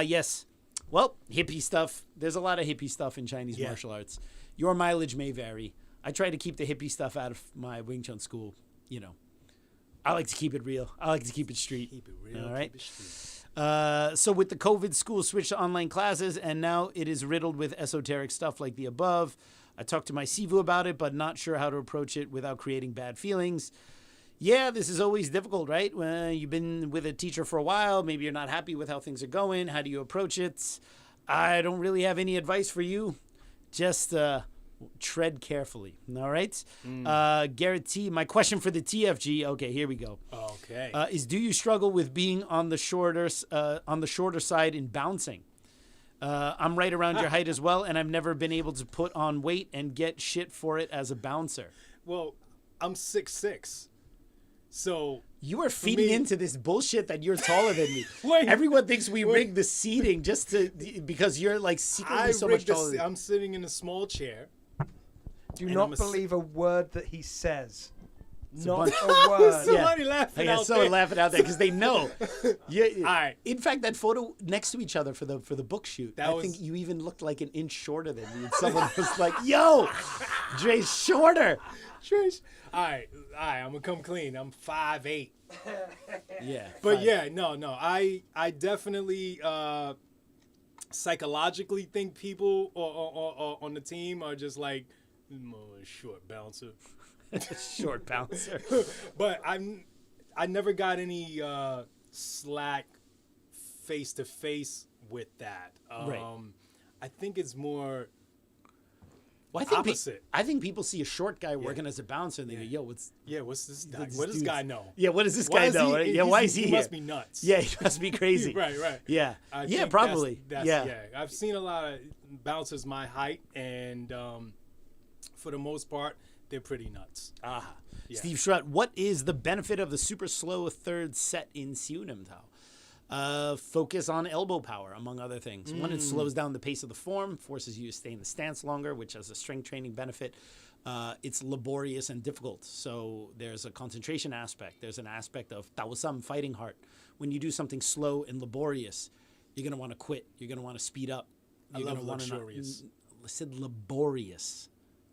Yes. Well, hippie stuff. There's a lot of hippie stuff in Chinese martial arts. Your mileage may vary. I try to keep the hippie stuff out of my Wing Chun school. You know, I like to keep it real. I like to keep it street. Keep it real. All right. Keep it street. So with the COVID, school switched to online classes, and now it is riddled with esoteric stuff like the above. I talked to my Sivu about it, but not sure how to approach it without creating bad feelings. Yeah, this is always difficult, right? When you've been with a teacher for a while, maybe you're not happy with how things are going. How do you approach it? I don't really have any advice for you. Just tread carefully. All right? Garret T, my question for the TFG. Okay, here we go. Okay. Is do you struggle with being on the shorter side in bouncing? I'm right around your height as well, and I've never been able to put on weight and get shit for it as a bouncer. Well, I'm 6'6". So you are feeding into this bullshit that you're taller than me. Wait. Everyone thinks we rigged the seating just because you're like secretly so much taller than me. I'm sitting in a small chair. Do And not I'm a believe a word that he says. Not bunch- a word. Somebody laughing Yeah, out someone there. laughing out there because they know. Yeah. All right. In fact, that photo next to each other for the book shoot, That I was- think you even looked like an inch shorter than me. And someone was like, "Yo, Dre's shorter." Trish. All right. I'm gonna come clean. I'm 5'8". Yeah. But fine. yeah, no. I definitely psychologically think people on the team are just like short bouncer. Short bouncer. But I never got any slack face to face with that. Right. I think it's more Well, I think opposite. I think people see a short guy working as a bouncer and they go, "Yo, what's what's this guy? this What does this dude's- guy know? Yeah, what does this Why guy is know? he- Yeah, why is he he here? must be nuts. Yeah, he must be crazy. Right. Yeah. I Yeah, think probably. that's, yeah. I've seen a lot of bouncers my height, and for the most part, they're pretty nuts. Ah. Yeah. Steve Schrott, what is the benefit of the super slow third set in Siunam Tao? Focus on elbow power, among other things. One, it slows down the pace of the form, forces you to stay in the stance longer, which has a strength training benefit. It's laborious and difficult, so there's a concentration aspect. There's an aspect of Taosam, fighting heart. When you do something slow and laborious, you're going to want to quit. You're going to want to speed up. You're love gonna wanna not- luxurious. I said laborious.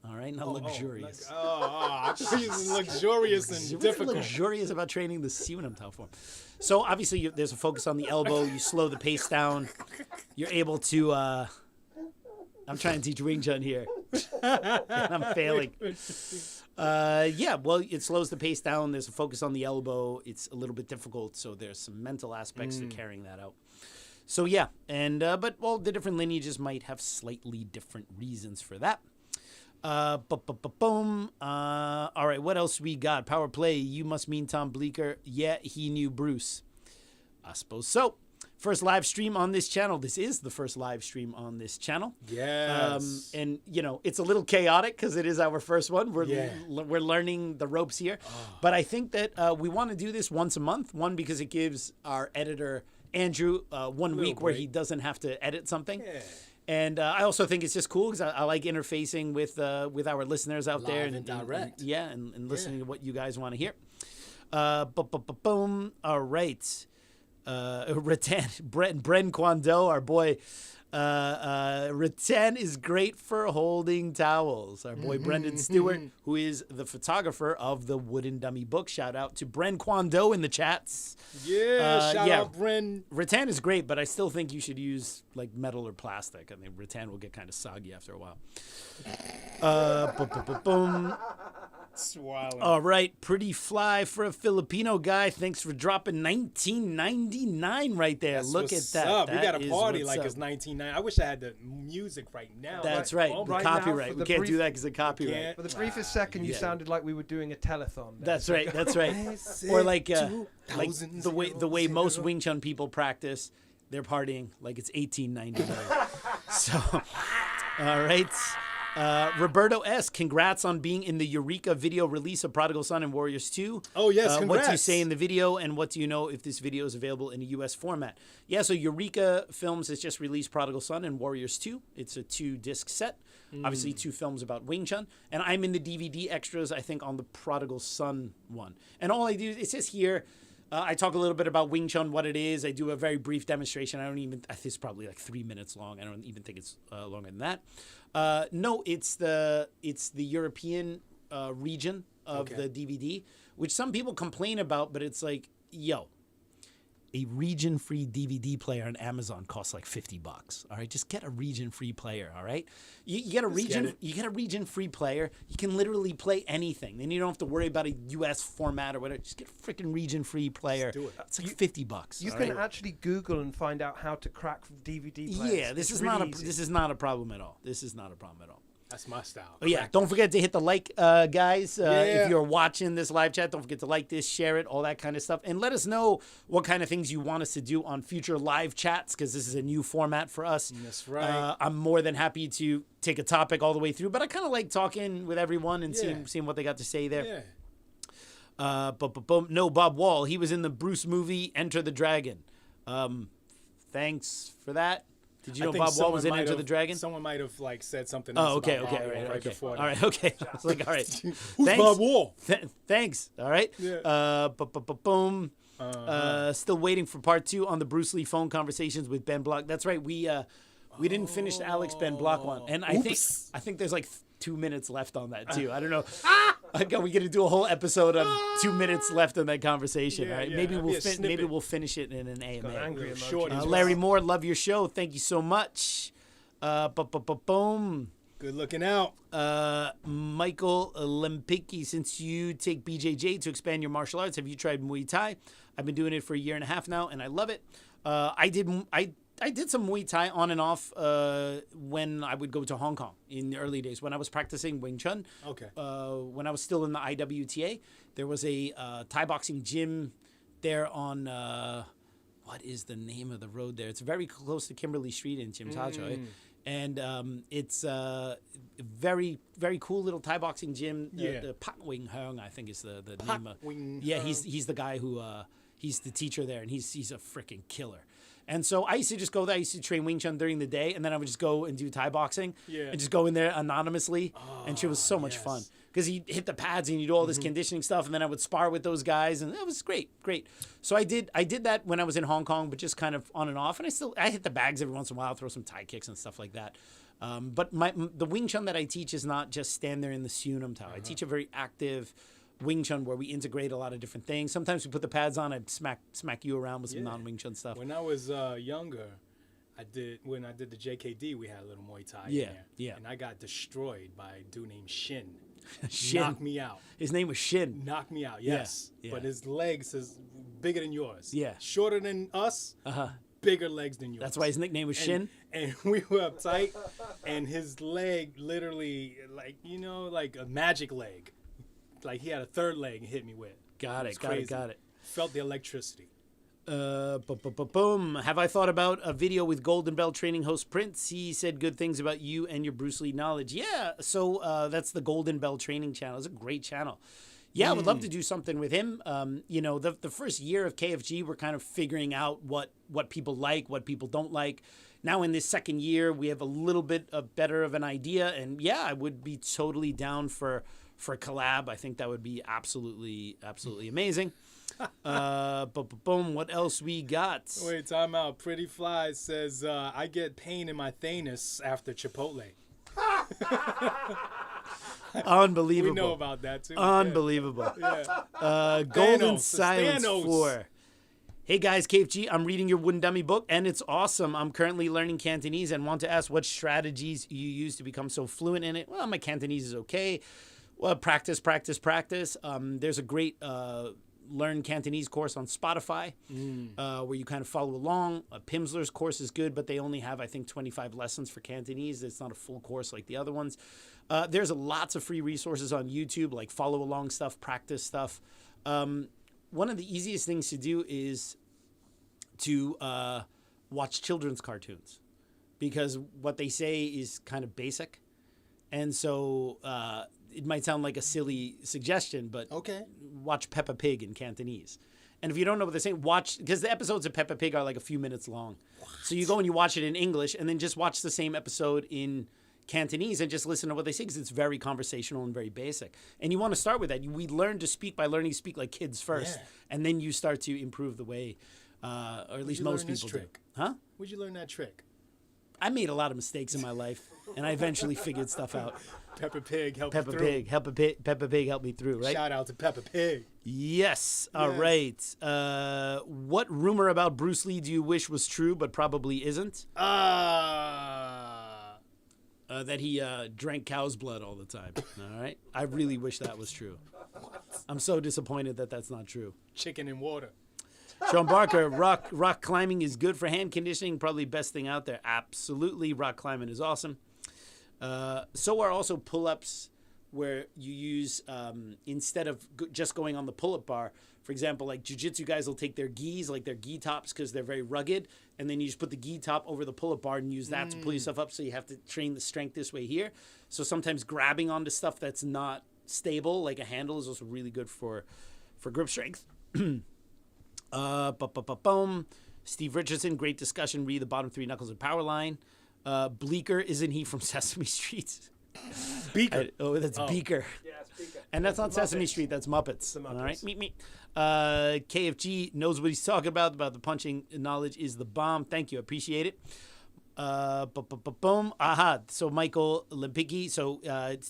All right, not luxurious. I thought you said luxurious and What's difficult. luxurious about training the Siunam Tao form? So obviously there's a focus on the elbow. You slow the pace down. You're able to. I'm trying to teach Wing Chun here, and I'm failing. Yeah, well, it slows the pace down. There's a focus on the elbow. It's a little bit difficult, so there's some mental aspects to carrying that out. So yeah, and but all the different lineages might have slightly different reasons for that. Boom. All right, what else we got? Power play. You must mean Tom Bleecker. Yeah, he knew Bruce. I suppose so. First live stream on this channel. This is the first live stream on this channel. Yes. And you know, it's a little chaotic because it is our first one. We're learning the ropes here, but I think that we want to do this once a month. One, because it gives our editor Andrew 1 week where he doesn't have to edit something. Yeah. And I also think it's just cool because I like interfacing with our listeners out there and direct. And listening to what you guys want to hear. Boom. All right. Rattan, Bren Kwando, our boy. Rattan is great for holding towels. Our boy Brendan Stewart, who is the photographer of the Wooden Dummy book. Shout out to Bren Kwando in the chats. Yeah, shout out Bren. Rattan is great, but I still think you should use like metal or plastic. I mean, rattan will get kind of soggy after a while. Boom. Swallowing. All right, pretty fly for a Filipino guy. Thanks for dropping 1999 right there. That's Look what's at that. up. That we got a is party what's like up. it's 1990. I wish I had the music right now. That's right. Oh, The right now copyright. for We the can't brief- do that because of copyright. can't. For the briefest second, you sounded like we were doing a telethon. there. That's right. That's right. Or like the way most Wing Chun people practice, they're partying like it's 1899. So, all right. Roberto S., congrats on being in the Eureka video release of Prodigal Son and Warriors 2. Oh, yes, What do you congrats. say in the video, and what do you know if this video is available in a U.S. format? Yeah, so Eureka Films has just released Prodigal Son and Warriors 2. It's a 2-disc set. Obviously, 2 films about Wing Chun. And I'm in the DVD extras, I think, on the Prodigal Son one. And all I do, it says here, I talk a little bit about Wing Chun, what it is. I do a very brief demonstration. I think it's probably like 3 minutes long. I don't even think it's longer than that. No, it's the European region of the DVD, which some people complain about, but it's like, yo, a region-free DVD player on Amazon costs like $50. All right, just get a region-free player. All right, you get a region-free player. You can literally play anything. Then you don't have to worry about a U.S. format or whatever. Just get a freaking region-free player. do it. It's like $50. You all can right? actually Google and find out how to crack DVD players. Yeah, this It's is really not easy. this is not a problem at all. This is not a problem at all. That's my style. Oh, yeah, don't forget to hit the like, guys. If you're watching this live chat, don't forget to like this, share it, all that kind of stuff. And let us know what kind of things you want us to do on future live chats, because this is a new format for us. That's right. I'm more than happy to take a topic all the way through, but I kind of like talking with everyone and seeing what they got to say there. Yeah. No, Bob Wall. He was in the Bruce movie Enter the Dragon. Thanks for that. Did you know Bob Wall was in Enter the Dragon? Someone might have like said something. Oh, else okay, about okay, Bob Wall right before that. all right, okay. I was like, all right. Who's Bob Wall? Thanks. All right. Yeah. Boom. Still waiting for part 2 on the Bruce Lee phone conversations with Ben Block. That's right. We didn't finish the Alex Ben Block one, and I think there's like 2 minutes left on that too. I don't know. We're gonna do a whole episode of 2 minutes left on that conversation. Yeah, all right. yeah, Maybe that'd be a we'll finish it in an AMA. Angry Short emoji. as well. Larry Moore, love your show. Thank you so much. Boom. Good looking out. Michael Lempicki, since you take BJJ to expand your martial arts, have you tried Muay Thai? I've been doing it for 1.5 years now, and I love it. I did some Muay Thai on and off when I would go to Hong Kong in the early days when I was practicing Wing Chun. Okay. When I was still in the IWTA, there was a Thai boxing gym there on what is the name of the road there? It's very close to Kimberley Street in Chim Cha Choi. And it's a very, very cool little Thai boxing gym. The Pak Wing Hung, I think is the name of. Yeah, he's the guy who he's the teacher there, and he's a freaking killer. And so I used to just go there. I used to train Wing Chun during the day, and then I would just go and do Thai boxing and just go in there anonymously. And it was so much fun because he'd hit the pads and he'd do all this conditioning stuff, and then I would spar with those guys, and it was great. So I did that when I was in Hong Kong, but just kind of on and off. And I hit the bags every once in a while, throw some Thai kicks and stuff like that. But the Wing Chun that I teach is not just stand there in the Sunam Tao. I teach a very active Wing Chun where we integrate a lot of different things. Sometimes we put the pads on, I'd smack you around with some non-Wing Chun stuff. When I was younger, when I did the JKD, we had a little Muay Thai in there. And I got destroyed by a dude named Shin. Shin. Knocked me out. His name was Shin. Knocked me out, yes. Yeah. But his legs is bigger than yours. Yeah. Shorter than us, bigger legs than yours. That's why his nickname was Shin. And we were uptight, and his leg literally, like, like a magic leg. Like he had a third leg and hit me with. Got it. Felt the electricity. Boom. Have I thought about a video with Golden Bell training host Prince? He said good things about you and your Bruce Lee knowledge. Yeah, so that's the Golden Bell training channel. It's a great channel. Yeah, I would love to do something with him. The first year of KFG, we're kind of figuring out what people like, what people don't like. Now in this second year, we have a little bit better of an idea. And yeah, I would be totally down for a collab. I think that would be absolutely amazing. Boom. What else we got? Wait, time out. Pretty Fly says, I get pain in my thanus after Chipotle. Unbelievable. We know about that too. Unbelievable. Yeah. Golden Thanos, Silence Thanos. 4. Hey guys, KFG, I'm reading your Wooden Dummy book and it's awesome. I'm currently learning Cantonese and want to ask what strategies you use to become so fluent in it. Well, my Cantonese is okay. Well, practice. There's a great Learn Cantonese course on Spotify where you kind of follow along. Pimsleur's course is good, but they only have, I think, 25 lessons for Cantonese. It's not a full course like the other ones. There's lots of free resources on YouTube, like follow along stuff, practice stuff. One of the easiest things to do is to watch children's cartoons because what they say is kind of basic. And so it might sound like a silly suggestion, but watch Peppa Pig in Cantonese. And if you don't know what they're saying, watch, because the episodes of Peppa Pig are like a few minutes long. What? So you go and you watch it in English and then just watch the same episode in Cantonese and just listen to what they say because it's very conversational and very basic. And you want to start with that. We learn to speak by learning to speak like kids first. Yeah. And then you start to improve the way, or at least most people do. Huh? Where'd you learn that trick? I made a lot of mistakes in my life, and I eventually figured stuff out. Peppa Pig helped Peppa Pig helped me through, right? Shout out to Peppa Pig. Yes. All right. What rumor about Bruce Lee do you wish was true but probably isn't? That he drank cow's blood all the time. All right. I really wish that was true. What? I'm so disappointed that that's not true. Chicken and water. Sean Barker, rock climbing is good for hand conditioning. Probably best thing out there. Absolutely. Rock climbing is awesome. So are also pull-ups where you use, instead of just going on the pull-up bar, for example, like jiu-jitsu guys will take their gis, like their gi tops, because they're very rugged, and then you just put the gi top over the pull-up bar and use that to pull yourself up, so you have to train the strength this way here. So sometimes grabbing onto stuff that's not stable, like a handle, is also really good for grip strength. Steve Richardson, great discussion. Read the bottom three knuckles of Powerline. Bleecker, isn't he from Sesame Street? Beaker. That's Beaker. Yeah, it's Bleecker. And that's not Sesame Street, that's Muppets. All right, meet. KFG knows what he's talking about the punching knowledge is the bomb. Thank you, I appreciate it. Boom. Aha. So Michael Lempicki. So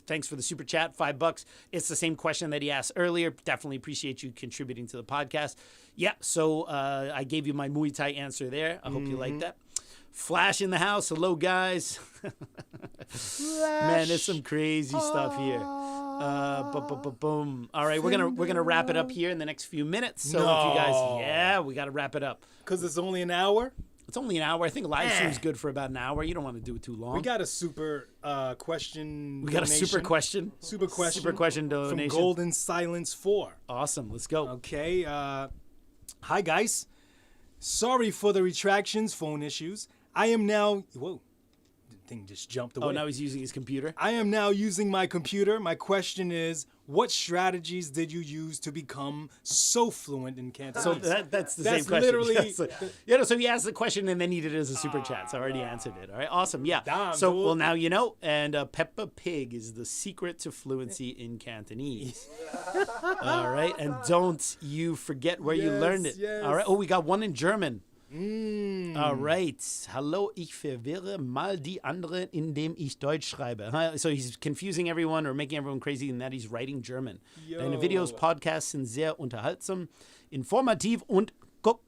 thanks for the super chat, $5. It's the same question that he asked earlier. Definitely appreciate you contributing to the podcast. Yeah. So I gave you my Muay Thai answer there. I hope you like that. Flash in the house. Hello, guys. Man, there's some crazy stuff here. Boom. All right, we're gonna wrap it up here in the next few minutes. So if you guys, we got to wrap it up because it's only an hour. It's only an hour. I think a live stream is good for about an hour. You don't want to do it too long. We got a super question. We got donation. a super question. Super question donation from Golden Silence 4. Awesome. Let's go. Okay. Hi guys. Sorry for the retractions, phone issues. I am now. Whoa. The thing just jumped away. Oh, now he's using his computer. I am now using my computer. My question is, what strategies did you use to become so fluent in Cantonese? So that's the same question. Literally. So he asked the question and then he did it as a super chat. So I already answered it. All right. Awesome. Yeah. Damn, so, dude. well, now you know. And Peppa Pig is the secret to fluency in Cantonese. All right. And don't you forget where you learned it. Yes. All right. Oh, we got one in German. All right. Hallo, ich verwirre mal die andere, indem ich Deutsch schreibe. So he's confusing everyone or making everyone crazy in that he's writing German. Deine Videos, Podcasts sind sehr unterhaltsam, informativ und guck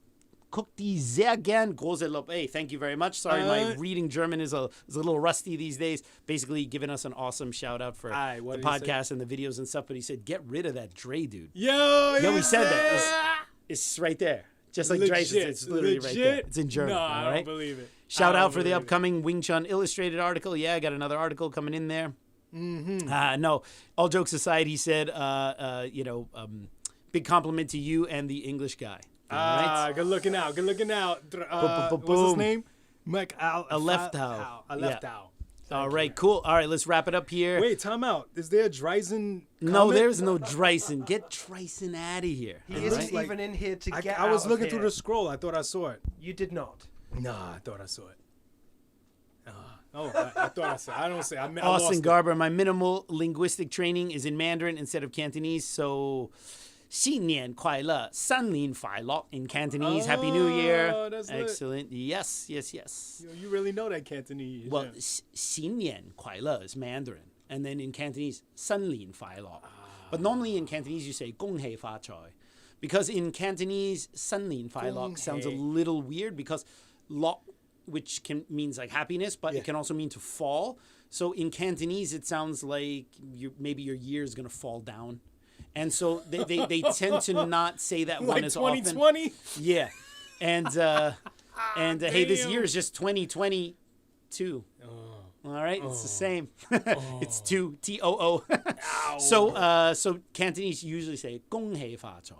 die sehr gern. Große Lob. Hey, thank you very much. Sorry, my reading German is a little rusty these days. Basically, giving us an awesome shout out for the podcast and the videos and stuff. But he said, get rid of that Dre dude. Yo, he said that. It's right there. Just like Dre says, it's literally right there. It's in German. No, all I right? don't believe it. Shout out for the upcoming Wing Chun Illustrated article. Yeah, I got another article coming in there. No, all jokes aside, he said, big compliment to you and the English guy. All right? Good looking out. Good looking out. What's his name? Mike Aleftau. Aleftau. All right, cool. All right, let's wrap it up here. Wait, time out. Is there a Dre Ison No, comment? there's no Dre Ison. Get Dre Ison out of here. He isn't even in here to get I was out of looking here. through the scroll. I thought I saw it. You did not. Nah, I thought I saw it. I thought I saw it. I don't say. I lost Austin it. Garber, my minimal linguistic training is in Mandarin instead of Cantonese, so 新年快乐, 新年快乐 in Cantonese. Happy New Year. That's lit. Excellent. Yes. You really know that Cantonese. Well, yeah. 新年快乐 is Mandarin, and then in Cantonese, 新年快乐. But normally in Cantonese you say 恭喜發財, because in Cantonese 新年快樂 sounds a little weird because 樂, which means like happiness, but it can also mean to fall. So in Cantonese it sounds like maybe your year is gonna fall down. And so they tend to not say that one as often. 2020? Yeah. And hey, this year is just 2022. All right, it's the same. It's two T-O-O. So Cantonese usually say 恭喜發財.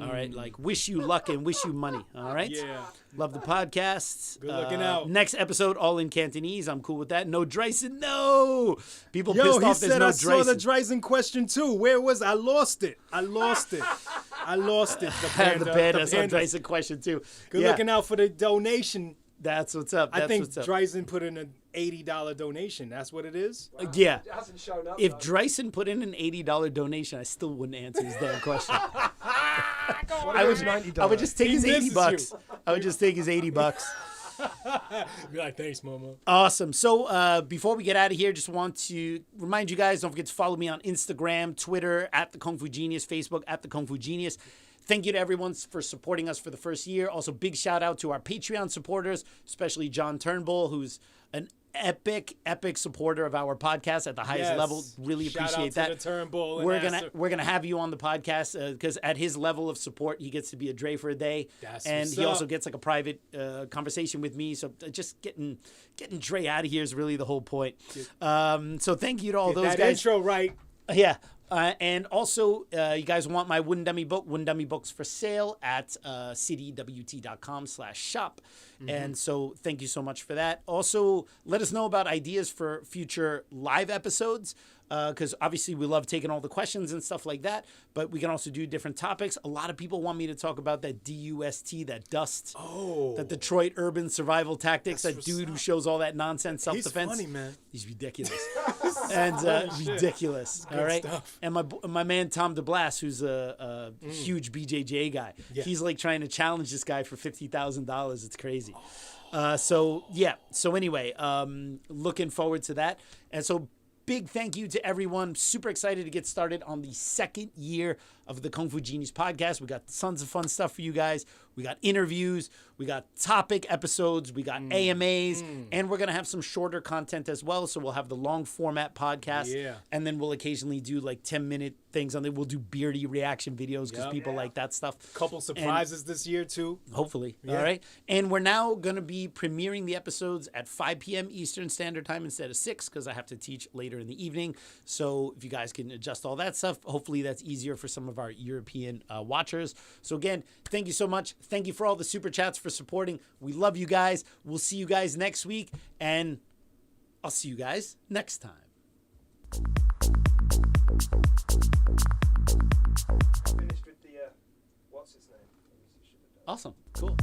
All right, like wish you luck and wish you money. All right. Yeah. Love the podcast. Good looking out. Next episode, all in Cantonese. I'm cool with that. No Dre Ison. No. People Yo, pissed he off. There's said no I Dre saw the Ison. Dre Ison question too. Where was I? Lost it. I lost it. The panda. The band has a panda. Dre Ison question too. Good looking out for the donation. That's what's up. That's I think what's up. Dre Ison put in an $80 donation. That's what it is. Yeah. It hasn't shown up. If though. Dre Ison put in an $80 donation, I still wouldn't answer his damn question. What I about would $90? just take He his misses $80. you. I would just take his $80. Be like, thanks, mama. Awesome. So before we get out of here, just want to remind you guys, don't forget to follow me on Instagram, Twitter, at the Kung Fu Genius, Facebook, at the Kung Fu Genius. Thank you to everyone for supporting us for the first year. Also, big shout out to our Patreon supporters, especially John Turnbull, who's an epic supporter of our podcast at the highest Yes. level. Really Shout appreciate out that. to the Turnbull and We're gonna have you on the podcast because at his level of support, he gets to be a Dre for a day, That's and what's he also up. gets like a private conversation with me. So just getting Dre out of here is really the whole point. So thank you to all those that guys. intro right. Yeah. And also, you guys want my Wooden Dummy book. Wooden Dummy book's for sale at citywt.com/shop. And so thank you so much for that. Also, let us know about ideas for future live episodes. Because obviously we love taking all the questions and stuff like that, but we can also do different topics. A lot of people want me to talk about that DUST, that dust, that Detroit urban survival tactics, that dude who shows all that nonsense self-defense. He's funny, man. He's ridiculous. And ridiculous. All right. stuff. And my man Tom DeBlas, who's a huge BJJ guy, he's like trying to challenge this guy for $50,000. It's crazy. So anyway, looking forward to that. And so big thank you to everyone. Super excited to get started on the second year of the Kung Fu Genius podcast. We got tons of fun stuff for you guys. We got interviews. We got topic episodes. We got AMAs. And we're going to have some shorter content as well. So we'll have the long format podcast. Yeah. And then we'll occasionally do like 10-minute things on there. We'll do beardy reaction videos because people like that stuff. Couple surprises this year, too. Hopefully. All right. And we're now going to be premiering the episodes at 5 p.m. Eastern Standard Time instead of 6 because I have to teach later in the evening. So if you guys can adjust all that stuff, hopefully that's easier for some of our European watchers. So again, thank you so much. Thank you for all the super chats for supporting. We love you guys. We'll see you guys next week. And I'll see you guys next time. Finished with the what's his name? Awesome. Cool.